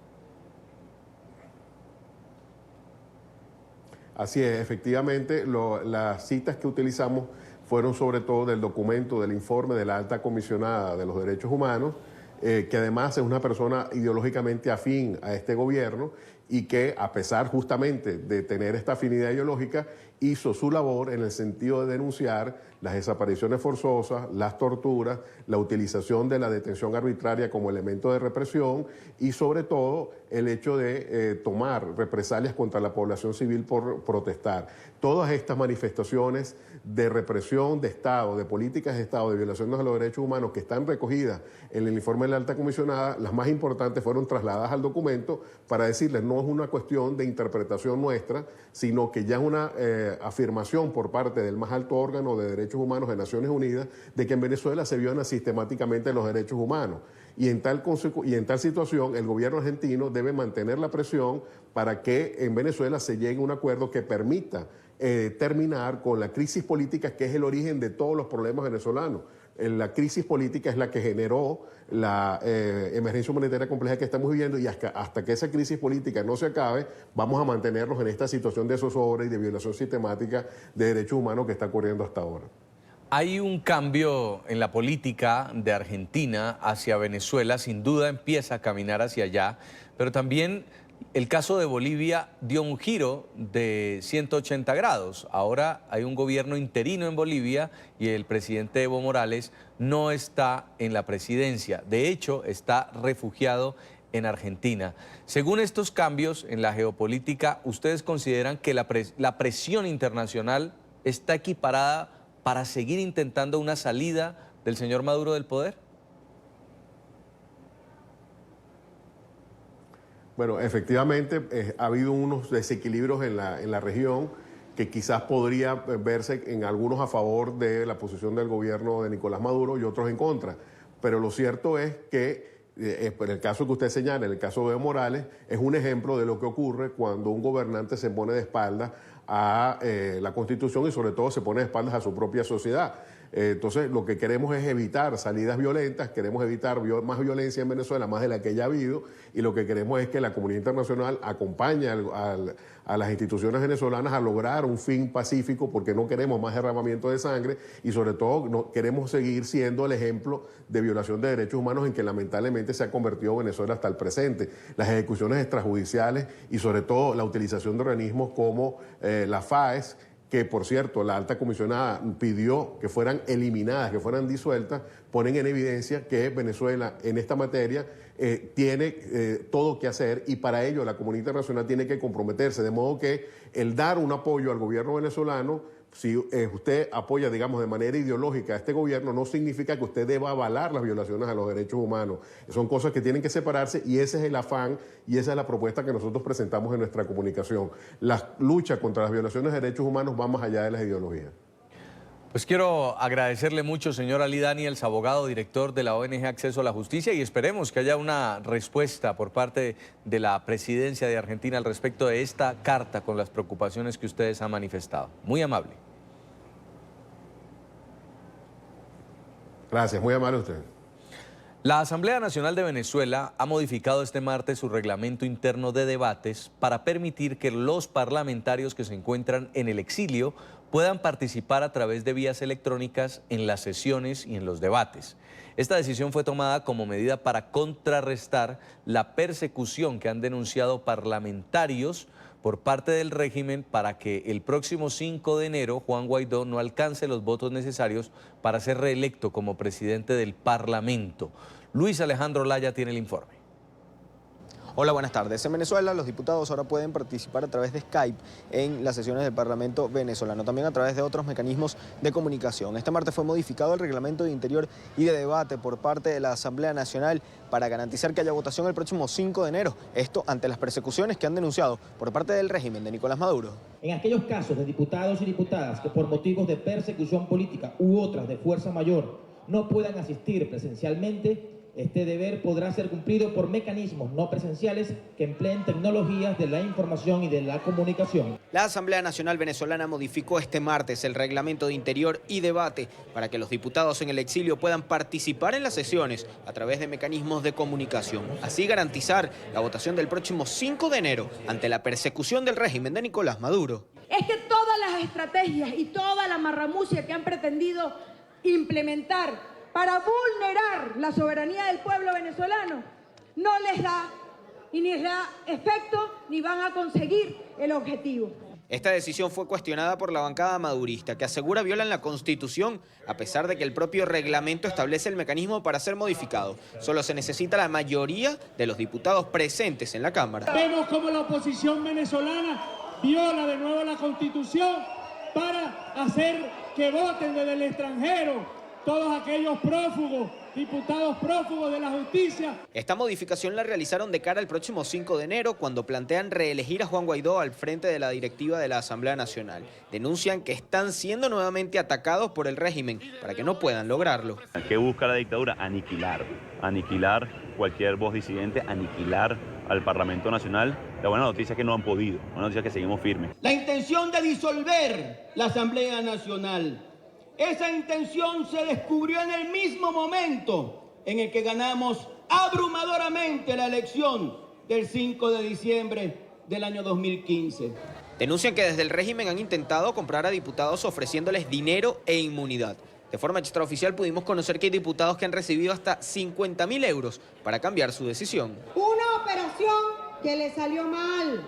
A: Así es, efectivamente, las citas que utilizamos fueron sobre todo del documento, del informe de la alta comisionada de los derechos humanos, que además es una persona ideológicamente afín a este gobierno y que, a pesar justamente de tener esta afinidad ideológica, hizo su labor en el sentido de denunciar las desapariciones forzosas, las torturas, la utilización de la detención arbitraria como elemento de represión y sobre todo el hecho de tomar represalias contra la población civil por protestar. Todas estas manifestaciones de represión de Estado, de políticas de Estado, de violaciones a los derechos humanos que están recogidas en el informe de la alta comisionada, las más importantes fueron trasladadas al documento para decirles no es una cuestión de interpretación nuestra, sino que ya es una afirmación por parte del más alto órgano de derechos humanos de Naciones Unidas de que en Venezuela se violan sistemáticamente los derechos humanos. Y en tal situación el gobierno argentino debe mantener la presión para que en Venezuela se llegue a un acuerdo que permita terminar con la crisis política que es el origen de todos los problemas venezolanos. La crisis política es la que generó la emergencia humanitaria compleja que estamos viviendo y hasta que esa crisis política no se acabe, vamos a mantenernos en esta situación de zozobra y de violación sistemática de derechos humanos que está ocurriendo hasta ahora.
B: Hay un cambio en la política de Argentina hacia Venezuela, sin duda empieza a caminar hacia allá, pero también el caso de Bolivia dio un giro de 180 grados. Ahora hay un gobierno interino en Bolivia y el presidente Evo Morales no está en la presidencia. De hecho, está refugiado en Argentina. Según estos cambios en la geopolítica, ¿ustedes consideran que la presión internacional está equiparada para seguir intentando una salida del señor Maduro del poder?
A: Bueno, efectivamente ha habido unos desequilibrios en la región que quizás podría verse en algunos a favor de la posición del gobierno de Nicolás Maduro y otros en contra. Pero lo cierto es que en el caso que usted señala, en el caso de Evo Morales, es un ejemplo de lo que ocurre cuando un gobernante se pone de espaldas a la Constitución y sobre todo se pone de espaldas a su propia sociedad. Entonces, lo que queremos es evitar salidas violentas, queremos evitar más violencia en Venezuela, más de la que ya ha habido, y lo que queremos es que la comunidad internacional acompañe a las instituciones venezolanas a lograr un fin pacífico, porque no queremos más derramamiento de sangre y sobre todo no queremos seguir siendo el ejemplo de violación de derechos humanos en que lamentablemente se ha convertido Venezuela hasta el presente. Las ejecuciones extrajudiciales y sobre todo la utilización de organismos como la FAES, que por cierto la alta comisionada pidió que fueran eliminadas, que fueran disueltas, ponen en evidencia que Venezuela en esta materia tiene todo que hacer y para ello la comunidad internacional tiene que comprometerse, de modo que el dar un apoyo al gobierno venezolano, si usted apoya, digamos, de manera ideológica a este gobierno, no significa que usted deba avalar las violaciones a los derechos humanos. Son cosas que tienen que separarse y ese es el afán y esa es la propuesta que nosotros presentamos en nuestra comunicación. La lucha contra las violaciones de derechos humanos va más allá de las ideologías.
B: Pues quiero agradecerle mucho, señor Ali Daniels, abogado, director de la ONG Acceso a la Justicia, y esperemos que haya una respuesta por parte de la presidencia de Argentina al respecto de esta carta con las preocupaciones que ustedes han manifestado. Muy amable.
A: Gracias, muy amable usted.
B: La Asamblea Nacional de Venezuela ha modificado este martes su reglamento interno de debates para permitir que los parlamentarios que se encuentran en el exilio puedan participar a través de vías electrónicas en las sesiones y en los debates. Esta decisión fue tomada como medida para contrarrestar la persecución que han denunciado parlamentarios por parte del régimen para que el próximo 5 de enero Juan Guaidó no alcance los votos necesarios para ser reelecto como presidente del Parlamento. Luis Alejandro Laya tiene el informe.
D: Hola, buenas tardes. En Venezuela, los diputados ahora pueden participar a través de Skype en las sesiones del Parlamento venezolano, también a través de otros mecanismos de comunicación. Este martes fue modificado el reglamento de Interior y de Debate por parte de la Asamblea Nacional para garantizar que haya votación el próximo 5 de enero. Esto ante las persecuciones que han denunciado por parte del régimen de Nicolás Maduro.
V: En aquellos casos de diputados y diputadas que por motivos de persecución política u otras de fuerza mayor no puedan asistir presencialmente, este deber podrá ser cumplido por mecanismos no presenciales que empleen tecnologías de la información y de la comunicación.
D: La Asamblea Nacional Venezolana modificó este martes el reglamento de Interior y Debate para que los diputados en el exilio puedan participar en las sesiones a través de mecanismos de comunicación. Así garantizar la votación del próximo 5 de enero ante la persecución del régimen de Nicolás Maduro.
W: Es que todas las estrategias y toda la marramucia que han pretendido implementar para vulnerar la soberanía del pueblo venezolano, no les da y ni les da efecto ni van a conseguir el objetivo.
D: Esta decisión fue cuestionada por la bancada madurista, que asegura violan la Constitución, a pesar de que el propio reglamento establece el mecanismo para ser modificado. Solo se necesita la mayoría de los diputados presentes en la Cámara.
X: Vemos cómo la oposición venezolana viola de nuevo la Constitución para hacer que voten desde el extranjero todos aquellos prófugos, diputados prófugos de la justicia.
D: Esta modificación la realizaron de cara al próximo 5 de enero, cuando plantean reelegir a Juan Guaidó al frente de la directiva de la Asamblea Nacional. Denuncian que están siendo nuevamente atacados por el régimen para que no puedan lograrlo.
Y: ¿Qué busca la dictadura? Aniquilar cualquier voz disidente, aniquilar al Parlamento Nacional. La buena noticia es que no han podido, la buena noticia es que seguimos firmes.
X: La intención de disolver la Asamblea Nacional. Esa intención se descubrió en el mismo momento en el que ganamos abrumadoramente la elección del 5 de diciembre del año 2015.
D: Denuncian que desde el régimen han intentado comprar a diputados ofreciéndoles dinero e inmunidad. De forma extraoficial pudimos conocer que hay diputados que han recibido hasta 50.000 euros para cambiar su decisión.
W: Una operación que le salió mal,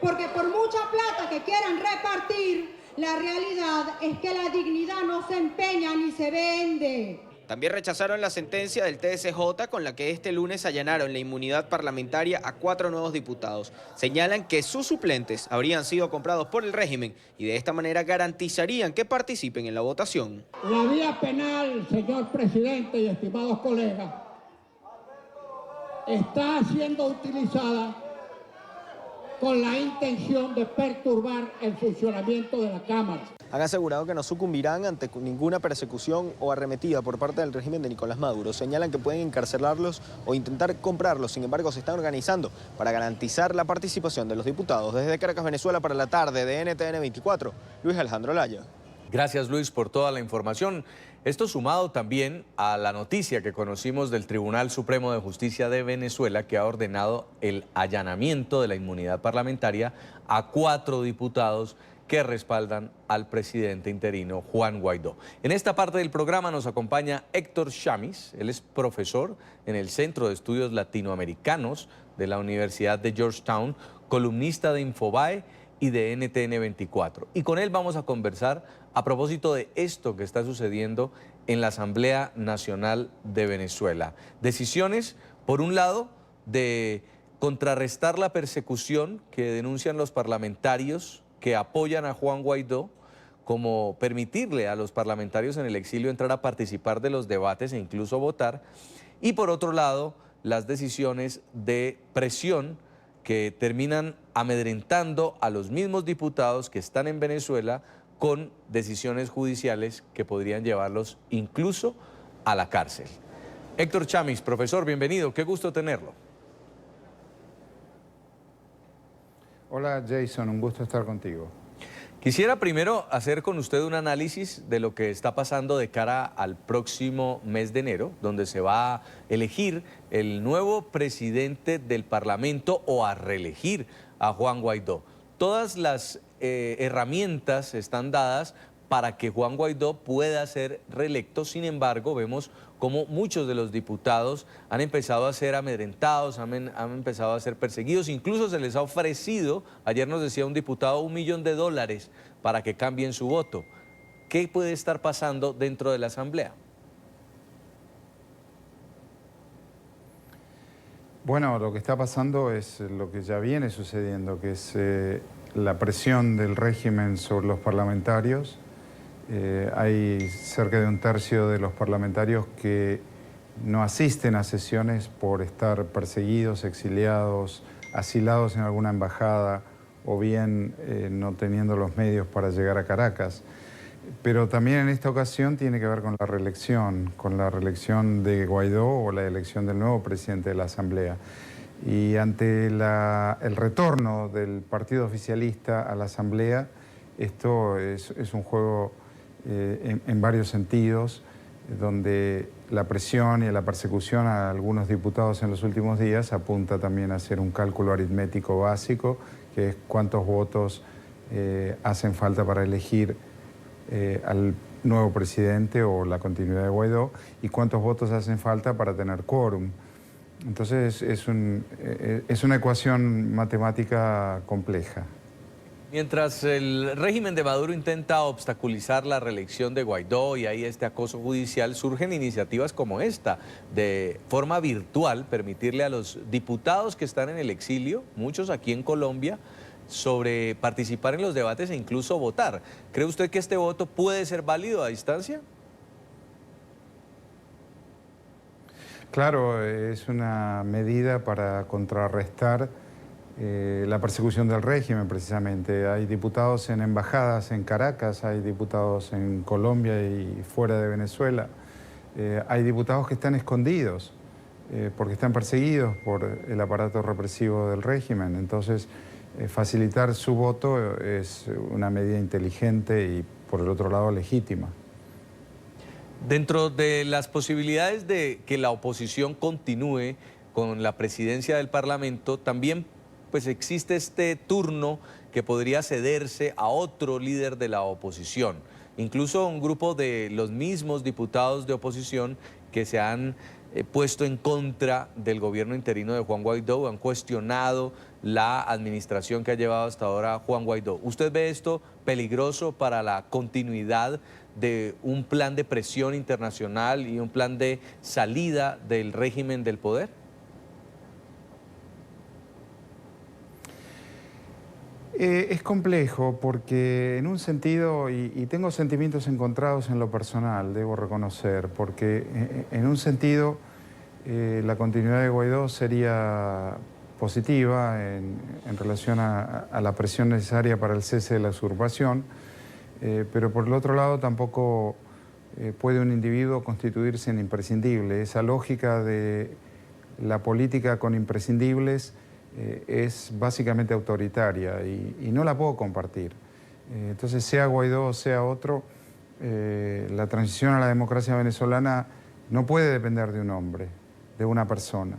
W: porque por mucha plata que quieran repartir, la realidad es que la dignidad no se empeña ni se vende.
D: También rechazaron la sentencia del TSJ con la que este lunes allanaron la inmunidad parlamentaria a 4 nuevos diputados. Señalan que sus suplentes habrían sido comprados por el régimen y de esta manera garantizarían que participen en la votación.
X: La vía penal, señor presidente y estimados colegas, está siendo utilizada con la intención de perturbar el funcionamiento de la Cámara.
D: Han asegurado que no sucumbirán ante ninguna persecución o arremetida por parte del régimen de Nicolás Maduro. Señalan que pueden encarcelarlos o intentar comprarlos. Sin embargo, se están organizando para garantizar la participación de los diputados. Desde Caracas, Venezuela, para la tarde de NTN 24, Luis Alejandro Laya.
B: Gracias, Luis, por toda la información. Esto sumado también a la noticia que conocimos del Tribunal Supremo de Justicia de Venezuela, que ha ordenado el allanamiento de la inmunidad parlamentaria a 4 diputados que respaldan al presidente interino Juan Guaidó. En esta parte del programa nos acompaña Héctor Chamis. Él es profesor en el Centro de Estudios Latinoamericanos de la Universidad de Georgetown, columnista de Infobae y de NTN 24. Y con él vamos a conversar a propósito de esto que está sucediendo en la Asamblea Nacional de Venezuela. Decisiones, por un lado, de contrarrestar la persecución que denuncian los parlamentarios que apoyan a Juan Guaidó, como permitirle a los parlamentarios en el exilio entrar a participar de los debates e incluso votar. Y por otro lado, las decisiones de presión que terminan amedrentando a los mismos diputados que están en Venezuela con decisiones judiciales que podrían llevarlos incluso a la cárcel. Héctor Chamis, profesor, bienvenido, qué gusto tenerlo.
C: Hola Jason, un gusto estar contigo.
B: Quisiera primero hacer con usted un análisis de lo que está pasando de cara al próximo mes de enero, donde se va a elegir el nuevo presidente del Parlamento o a reelegir a Juan Guaidó. Todas las herramientas están dadas para que Juan Guaidó pueda ser reelecto. Sin embargo, vemos cómo muchos de los diputados han empezado a ser amedrentados, han empezado a ser perseguidos, incluso se les ha ofrecido, ayer nos decía un diputado, $1 millón para que cambien su voto. ¿Qué puede estar pasando dentro de la Asamblea?
C: Bueno, lo que está pasando es lo que ya viene sucediendo, que es la presión del régimen sobre los parlamentarios. Hay cerca de un tercio de los parlamentarios que no asisten a sesiones por estar perseguidos, exiliados, asilados en alguna embajada o bien no teniendo los medios para llegar a Caracas. Pero también en esta ocasión tiene que ver con la reelección de Guaidó o la elección del nuevo presidente de la Asamblea. Y ante el retorno del partido oficialista a la Asamblea, esto es un juego en varios sentidos, donde la presión y la persecución a algunos diputados en los últimos días apunta también a hacer un cálculo aritmético básico, que es cuántos votos hacen falta para elegir al nuevo presidente o la continuidad de Guaidó y cuántos votos hacen falta para tener quórum. Entonces es una ecuación matemática compleja.
B: Mientras el régimen de Maduro intenta obstaculizar la reelección de Guaidó y hay este acoso judicial, surgen iniciativas como esta, de forma virtual, permitirle a los diputados que están en el exilio, muchos aquí en Colombia, sobre participar en los debates e incluso votar. ¿Cree usted que este voto puede ser válido a distancia?
C: Claro, es una medida para contrarrestar la persecución del régimen, precisamente. Hay diputados en embajadas en Caracas, hay diputados en Colombia y fuera de Venezuela. Hay diputados que están escondidos porque están perseguidos por el aparato represivo del régimen. Entonces, facilitar su voto es una medida inteligente y, por el otro lado, legítima.
B: Dentro de las posibilidades de que la oposición continúe con la presidencia del Parlamento, también pues existe este turno que podría cederse a otro líder de la oposición. Incluso un grupo de los mismos diputados de oposición que se han puesto en contra del gobierno interino de Juan Guaidó, han cuestionado la administración que ha llevado hasta ahora Juan Guaidó. ¿Usted ve esto peligroso para la continuidad de un plan de presión internacional y un plan de salida del régimen del poder?
C: Es complejo porque en un sentido, y tengo sentimientos encontrados en lo personal, debo reconocer, porque en un sentido la continuidad de Guaidó sería positiva en relación a la presión necesaria para el cese de la usurpación, pero por el otro lado tampoco puede un individuo constituirse en imprescindible. Esa lógica de la política con imprescindibles es básicamente autoritaria y no la puedo compartir. Entonces, sea Guaidó o sea otro, la transición a la democracia venezolana no puede depender de un hombre, de una persona.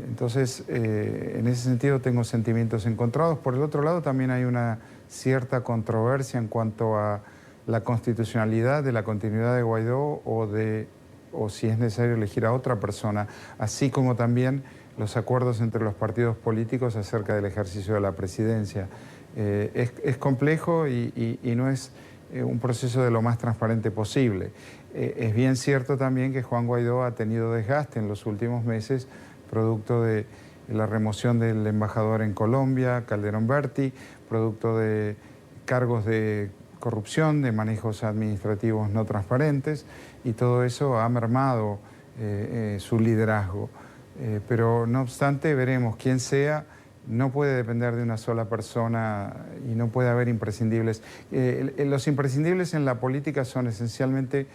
C: Entonces, en ese sentido tengo sentimientos encontrados. Por el otro lado, también hay una cierta controversia en cuanto a la constitucionalidad de la continuidad de Guaidó o si es necesario elegir a otra persona, así como también los acuerdos entre los partidos políticos acerca del ejercicio de la presidencia. Es complejo y no es un proceso de lo más transparente posible. Es bien cierto también que Juan Guaidó ha tenido desgaste en los últimos meses, producto de la remoción del embajador en Colombia, Calderón Berti, producto de cargos de corrupción, de manejos administrativos no transparentes, y todo eso ha mermado su liderazgo. Pero no obstante, veremos quién sea no puede depender de una sola persona y no puede haber imprescindibles. Los imprescindibles en la política son esencialmente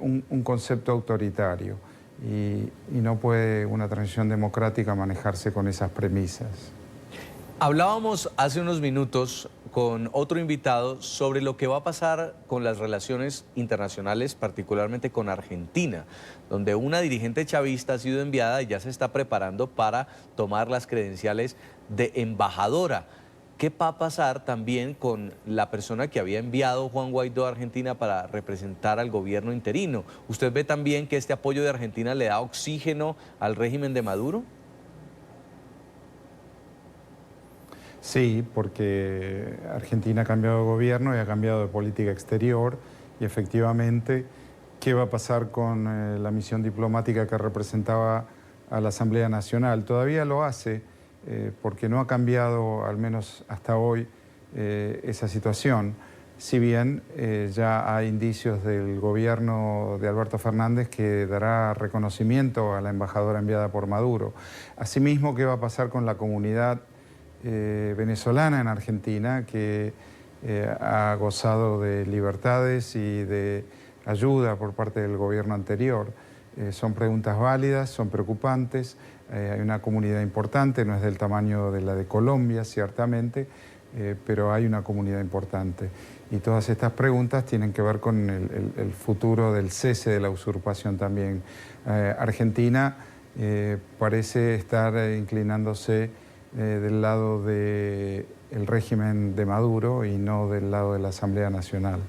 C: un concepto autoritario y no puede una transición democrática manejarse con esas premisas.
B: Hablábamos hace unos minutos con otro invitado sobre lo que va a pasar con las relaciones internacionales, particularmente con Argentina, donde una dirigente chavista ha sido enviada y ya se está preparando para tomar las credenciales de embajadora. ¿Qué va a pasar también con la persona que había enviado Juan Guaidó a Argentina para representar al gobierno interino? ¿Usted ve también que este apoyo de Argentina le da oxígeno al régimen de Maduro?
C: Sí, porque Argentina ha cambiado de gobierno y ha cambiado de política exterior y efectivamente, ¿qué va a pasar con la misión diplomática que representaba a la Asamblea Nacional? Todavía lo hace porque no ha cambiado, al menos hasta hoy, esa situación. Si bien ya hay indicios del gobierno de Alberto Fernández que dará reconocimiento a la embajadora enviada por Maduro. Asimismo, ¿qué va a pasar con la comunidad venezolana en Argentina, que ha gozado de libertades y de ayuda por parte del gobierno anterior? Son preguntas válidas, son preocupantes. Hay una comunidad importante, no es del tamaño de la de Colombia, ciertamente, pero hay una comunidad importante. Y todas estas preguntas tienen que ver con el futuro del cese de la usurpación también. Argentina parece estar inclinándose del lado del régimen de Maduro y no del lado de la Asamblea Nacional.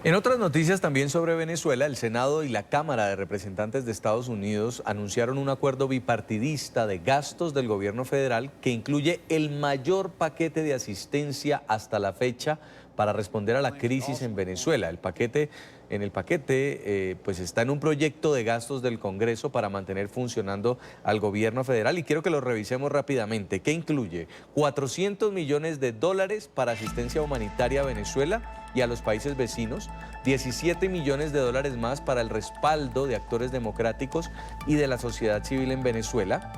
B: En otras noticias también sobre Venezuela, el Senado y la Cámara de Representantes de Estados Unidos anunciaron un acuerdo bipartidista de gastos del gobierno federal que incluye el mayor paquete de asistencia hasta la fecha para responder a la crisis en Venezuela. En el paquete pues está en un proyecto de gastos del Congreso para mantener funcionando al gobierno federal y quiero que lo revisemos rápidamente. ¿Qué incluye? 400 millones de dólares para asistencia humanitaria a Venezuela y a los países vecinos, 17 millones de dólares más para el respaldo de actores democráticos y de la sociedad civil en Venezuela.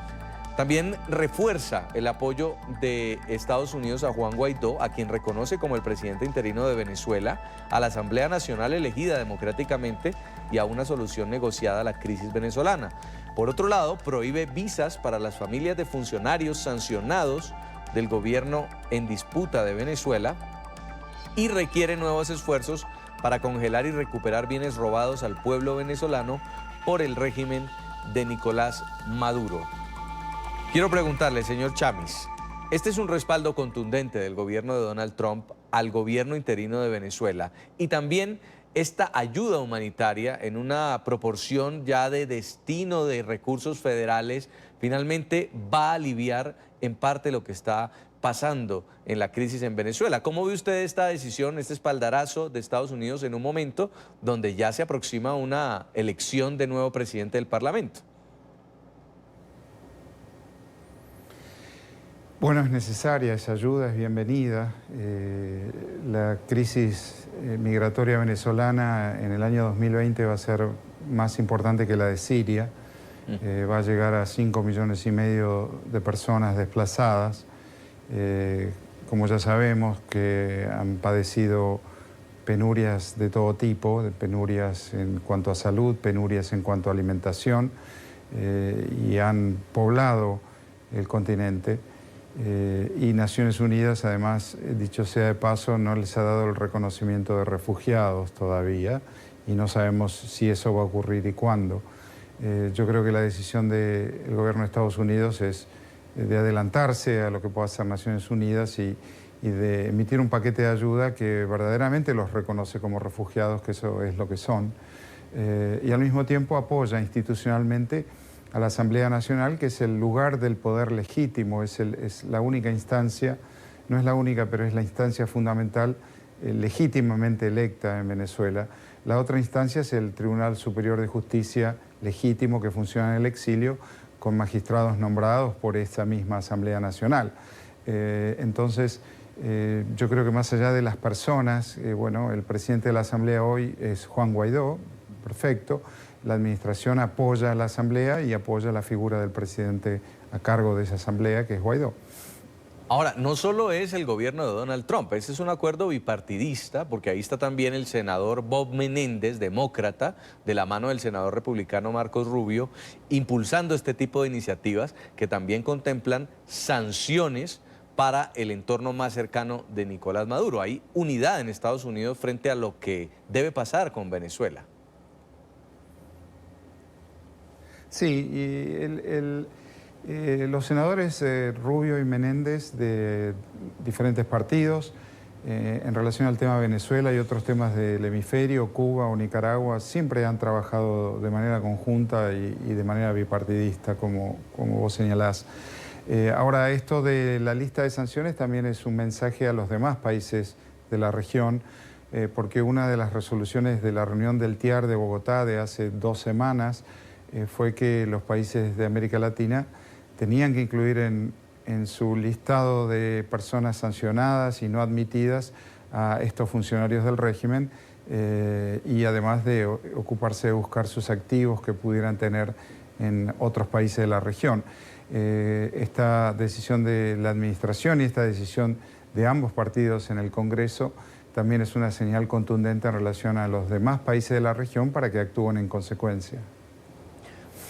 B: También refuerza el apoyo de Estados Unidos a Juan Guaidó, a quien reconoce como el presidente interino de Venezuela, a la Asamblea Nacional elegida democráticamente y a una solución negociada a la crisis venezolana. Por otro lado, prohíbe visas para las familias de funcionarios sancionados del gobierno en disputa de Venezuela y requiere nuevos esfuerzos para congelar y recuperar bienes robados al pueblo venezolano por el régimen de Nicolás Maduro. Quiero preguntarle, señor Chamis, este es un respaldo contundente del gobierno de Donald Trump al gobierno interino de Venezuela y también esta ayuda humanitaria en una proporción ya de destino de recursos federales finalmente va a aliviar en parte lo que está pasando en la crisis en Venezuela. ¿Cómo ve usted esta decisión, este espaldarazo de Estados Unidos en un momento donde ya se aproxima una elección de nuevo presidente del Parlamento?
C: Bueno, es necesaria esa ayuda, es bienvenida. La crisis migratoria venezolana en el año 2020 va a ser más importante que la de Siria. Va a llegar a 5,5 millones de personas desplazadas. Como ya sabemos, que han padecido penurias de todo tipo, penurias en cuanto a salud, penurias en cuanto a alimentación, y han poblado el continente. Y Naciones Unidas, además, dicho sea de paso, no les ha dado el reconocimiento de refugiados todavía y no sabemos si eso va a ocurrir y cuándo. Yo creo que la decisión del gobierno de Estados Unidos es de adelantarse a lo que pueda hacer Naciones Unidas y de emitir un paquete de ayuda que verdaderamente los reconoce como refugiados, que eso es lo que son, y al mismo tiempo apoya institucionalmente a la Asamblea Nacional, que es el lugar del poder legítimo, es la única instancia, no es la única, pero es la instancia fundamental legítimamente electa en Venezuela. La otra instancia es el Tribunal Superior de Justicia legítimo que funciona en el exilio, con magistrados nombrados por esta misma Asamblea Nacional. Entonces, yo creo que más allá de las personas, bueno, el presidente de la Asamblea hoy es Juan Guaidó, perfecto. La administración apoya a la Asamblea y apoya la figura del presidente a cargo de esa asamblea, que es Guaidó.
B: Ahora, no solo es el gobierno de Donald Trump, ese es un acuerdo bipartidista, porque ahí está también el senador Bob Menéndez, demócrata, de la mano del senador republicano Marcos Rubio, impulsando este tipo de iniciativas que también contemplan sanciones para el entorno más cercano de Nicolás Maduro. Hay unidad en Estados Unidos frente a lo que debe pasar con Venezuela.
C: Sí, y los senadores Rubio y Menéndez de diferentes partidos, en relación al tema Venezuela y otros temas del hemisferio, Cuba o Nicaragua, siempre han trabajado de manera conjunta y de manera bipartidista, como vos señalás. Ahora, esto de la lista de sanciones también es un mensaje a los demás países de la región, porque una de las resoluciones de la reunión del TIAR de Bogotá de hace 2 semanas fue que los países de América Latina tenían que incluir en su listado de personas sancionadas y no admitidas a estos funcionarios del régimen, y además de ocuparse de buscar sus activos que pudieran tener en otros países de la región. Esta decisión de la administración y esta decisión de ambos partidos en el Congreso también es una señal contundente en relación a los demás países de la región para que actúen en consecuencia.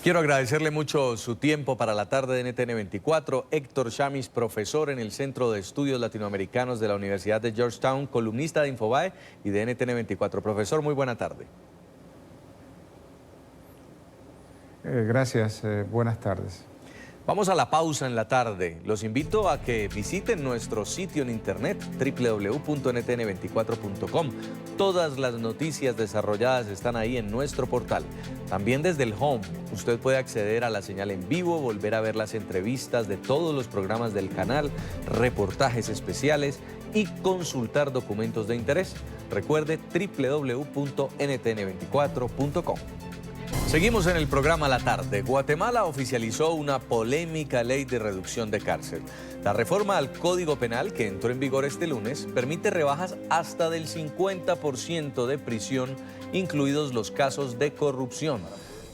B: Quiero agradecerle mucho su tiempo para la tarde de NTN 24. Héctor Chamis, profesor en el Centro de Estudios Latinoamericanos de la Universidad de Georgetown, columnista de Infobae y de NTN 24. Profesor, muy buena tarde.
C: Gracias, buenas tardes.
B: Vamos a la pausa en la tarde. Los invito a que visiten nuestro sitio en internet www.ntn24.com. Todas las noticias desarrolladas están ahí en nuestro portal. También desde el home usted puede acceder a la señal en vivo, volver a ver las entrevistas de todos los programas del canal, reportajes especiales y consultar documentos de interés. Recuerde www.ntn24.com. Seguimos en el programa La Tarde. Guatemala oficializó una polémica ley de reducción de cárcel. La reforma al Código Penal, que entró en vigor este lunes, permite rebajas hasta del 50% de prisión, incluidos los casos de corrupción.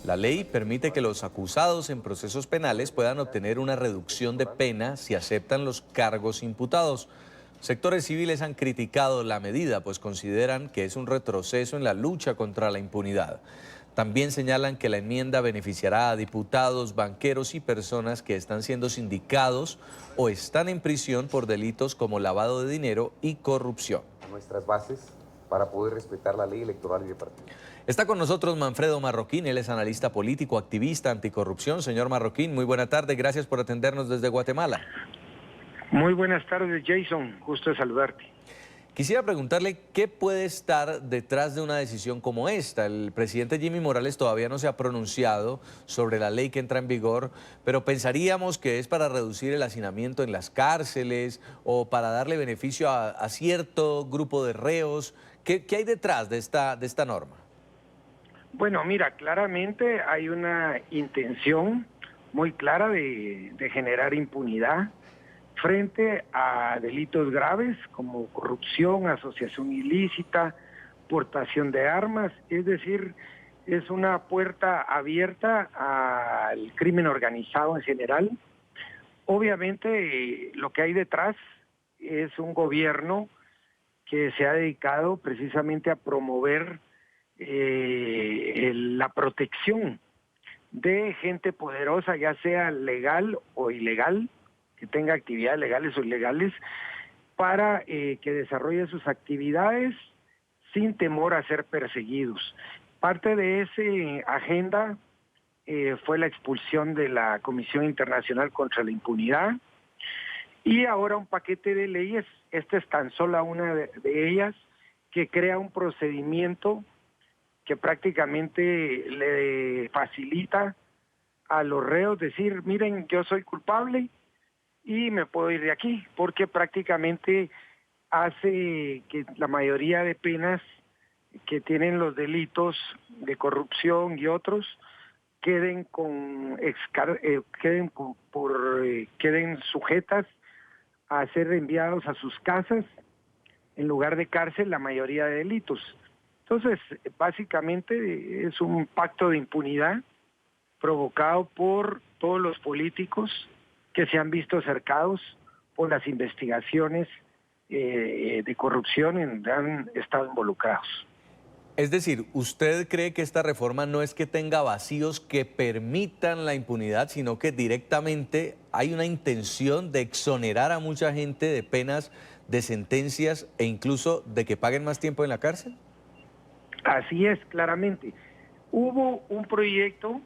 B: La ley permite que los acusados en procesos penales puedan obtener una reducción de pena si aceptan los cargos imputados. Sectores civiles han criticado la medida, pues consideran que es un retroceso en la lucha contra la impunidad. También señalan que la enmienda beneficiará a diputados, banqueros y personas que están siendo sindicados o están en prisión por delitos como lavado de dinero y corrupción.
E: Nuestras bases para poder respetar la ley electoral y de partido.
B: Está con nosotros Manfredo Marroquín, él es analista político, activista anticorrupción. Señor Marroquín, muy buena tarde, gracias por atendernos desde Guatemala.
F: Muy buenas tardes, Jason, gusto de saludarte.
B: Quisiera preguntarle qué puede estar detrás de una decisión como esta. El presidente Jimmy Morales todavía no se ha pronunciado sobre la ley que entra en vigor, pero pensaríamos que es para reducir el hacinamiento en las cárceles o para darle beneficio a cierto grupo de reos. ¿Qué hay detrás de esta norma?
F: Bueno, mira, claramente hay una intención muy clara de generar impunidad frente a delitos graves como corrupción, asociación ilícita, portación de armas, es decir, es una puerta abierta al crimen organizado en general. Obviamente lo que hay detrás es un gobierno que se ha dedicado precisamente a promover la protección de gente poderosa, ya sea legal o ilegal, que tenga actividades legales o ilegales, para que desarrolle sus actividades sin temor a ser perseguidos. Parte de esa agenda fue la expulsión de la Comisión Internacional contra la Impunidad y ahora un paquete de leyes, esta es tan solo una de ellas, que crea un procedimiento que prácticamente le facilita a los reos decir, miren, yo soy culpable y me puedo ir de aquí, porque prácticamente hace que la mayoría de penas que tienen los delitos de corrupción y otros queden queden sujetas a ser enviados a sus casas en lugar de cárcel la mayoría de delitos. Entonces, básicamente es un pacto de impunidad provocado por todos los políticos que se han visto cercados por las investigaciones de corrupción en donde han estado involucrados.
B: Es decir, ¿usted cree que esta reforma no es que tenga vacíos que permitan la impunidad, sino que directamente hay una intención de exonerar a mucha gente de penas, de sentencias e incluso de que paguen más tiempo en la cárcel?
F: Así es, claramente. Hubo un proyecto,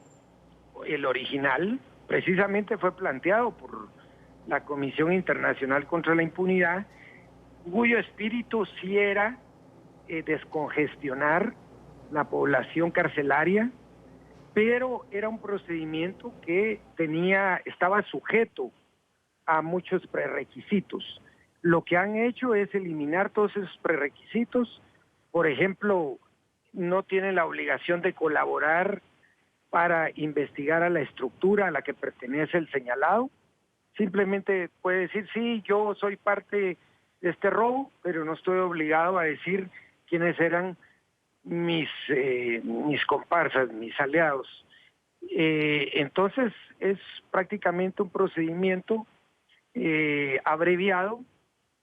F: el original, precisamente fue planteado por la Comisión Internacional contra la Impunidad, cuyo espíritu sí era descongestionar la población carcelaria, pero era un procedimiento que estaba sujeto a muchos prerequisitos. Lo que han hecho es eliminar todos esos prerequisitos. Por ejemplo, no tienen la obligación de colaborar para investigar a la estructura a la que pertenece el señalado. Simplemente puede decir, sí, yo soy parte de este robo, pero no estoy obligado a decir quiénes eran mis comparsas, mis aliados. Entonces es prácticamente un procedimiento abreviado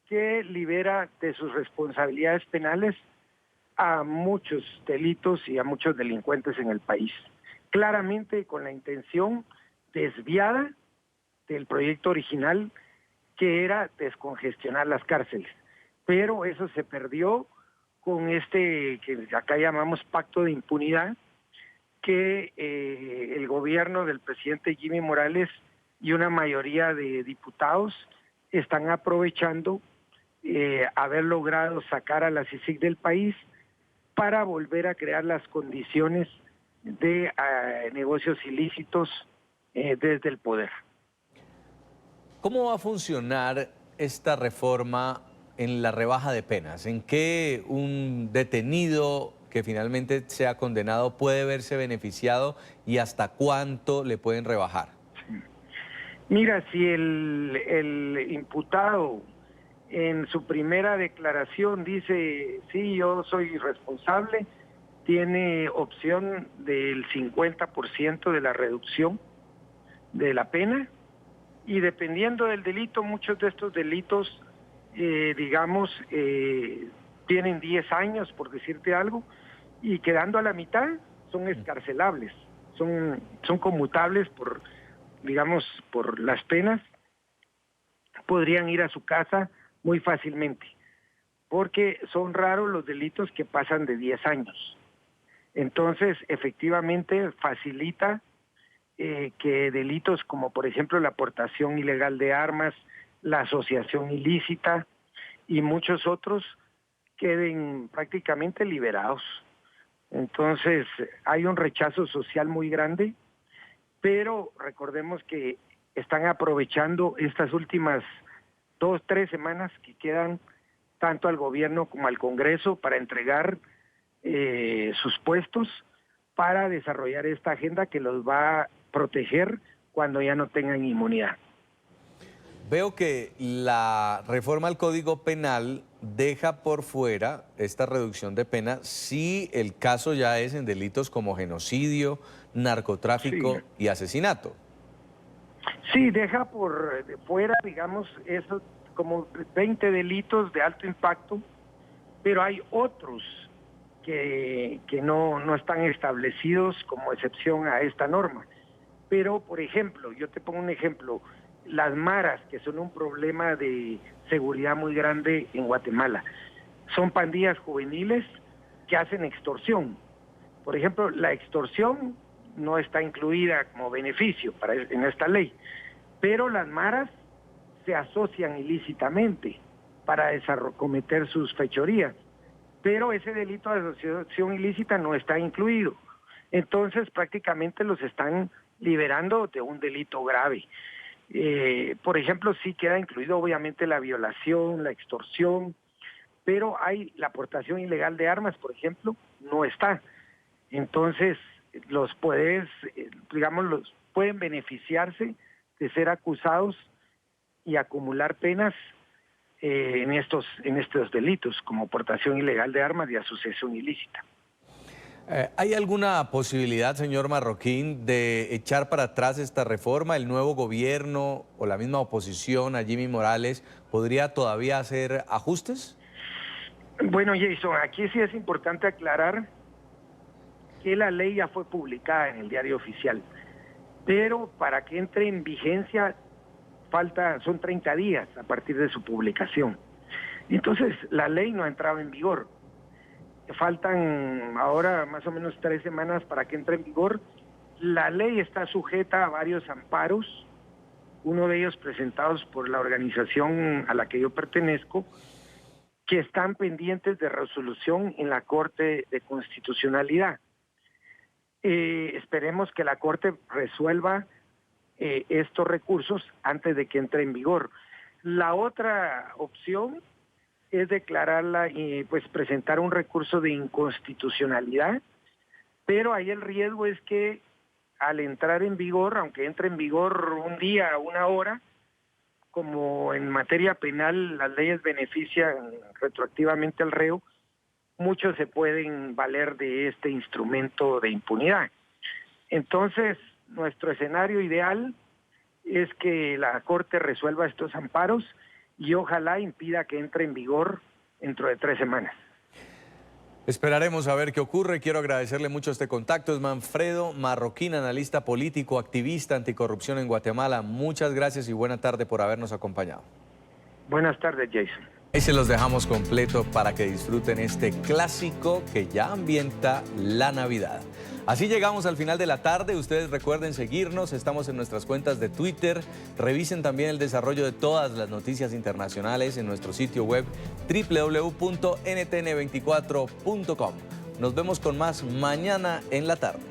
F: que libera de sus responsabilidades penales a muchos delitos y a muchos delincuentes en el país. Claramente con la intención desviada del proyecto original, que era descongestionar las cárceles. Pero eso se perdió con que acá llamamos pacto de impunidad, que el gobierno del presidente Jimmy Morales y una mayoría de diputados están aprovechando haber logrado sacar a la CICIG del país para volver a crear las condiciones de negocios ilícitos desde el poder.
B: ¿Cómo va a funcionar esta reforma en la rebaja de penas? ¿En qué un detenido que finalmente sea condenado puede verse beneficiado y hasta cuánto le pueden rebajar?
F: Mira, si el imputado en su primera declaración dice, sí, yo soy responsable, tiene opción del 50% de la reducción de la pena, y dependiendo del delito, muchos de estos delitos, tienen 10 años, por decirte algo, y quedando a la mitad son excarcelables, son conmutables por las penas, podrían ir a su casa muy fácilmente, porque son raros los delitos que pasan de 10 años. Entonces, efectivamente, facilita que delitos como, por ejemplo, la aportación ilegal de armas, la asociación ilícita y muchos otros queden prácticamente liberados. Entonces, hay un rechazo social muy grande, pero recordemos que están aprovechando estas últimas 2-3 semanas que quedan tanto al gobierno como al Congreso para entregar sus puestos para desarrollar esta agenda que los va a proteger cuando ya no tengan inmunidad.
B: Veo que la reforma al Código Penal deja por fuera esta reducción de pena si el caso ya es en delitos como genocidio, narcotráfico y asesinato.
F: Sí, deja por fuera, digamos, esos como 20 delitos de alto impacto, pero hay otros que no están establecidos como excepción a esta norma. Pero, por ejemplo, yo te pongo un ejemplo, las maras, que son un problema de seguridad muy grande en Guatemala, son pandillas juveniles que hacen extorsión. Por ejemplo, la extorsión no está incluida como beneficio en esta ley, pero las maras se asocian ilícitamente para cometer sus fechorías, pero ese delito de asociación ilícita no está incluido. Entonces prácticamente los están liberando de un delito grave. Por ejemplo, sí queda incluido obviamente la violación, la extorsión, pero la aportación ilegal de armas, por ejemplo, no está. Entonces los pueden beneficiarse de ser acusados y acumular penas en estos delitos, como portación ilegal de armas y asociación ilícita.
B: ¿Hay alguna posibilidad, señor Marroquín, de echar para atrás esta reforma? ¿El nuevo gobierno o la misma oposición a Jimmy Morales podría todavía hacer ajustes?
F: Bueno, Jason, aquí sí es importante aclarar que la ley ya fue publicada en el Diario Oficial, pero para que entre en vigencia son 30 días a partir de su publicación. Entonces, la ley no ha entrado en vigor. Faltan ahora más o menos 3 semanas para que entre en vigor. La ley está sujeta a varios amparos, uno de ellos presentados por la organización a la que yo pertenezco, que están pendientes de resolución en la Corte de Constitucionalidad. Esperemos que la Corte resuelva estos recursos antes de que entre en vigor. La otra opción es declararla y pues presentar un recurso de inconstitucionalidad, pero ahí el riesgo es que al entrar en vigor, aunque entre en vigor un día, una hora, como en materia penal las leyes benefician retroactivamente al reo, muchos se pueden valer de este instrumento de impunidad. Entonces, nuestro escenario ideal es que la Corte resuelva estos amparos y ojalá impida que entre en vigor dentro de 3 semanas.
B: Esperaremos a ver qué ocurre. Quiero agradecerle mucho este contacto. Es Manfredo Marroquín, analista político, activista anticorrupción en Guatemala. Muchas gracias y buena tarde por habernos acompañado.
F: Buenas tardes, Jason.
B: Ahí se los dejamos completo para que disfruten este clásico que ya ambienta la Navidad. Así llegamos al final de la tarde. Ustedes recuerden seguirnos, estamos en nuestras cuentas de Twitter. Revisen también el desarrollo de todas las noticias internacionales en nuestro sitio web www.ntn24.com. Nos vemos con más mañana en la tarde.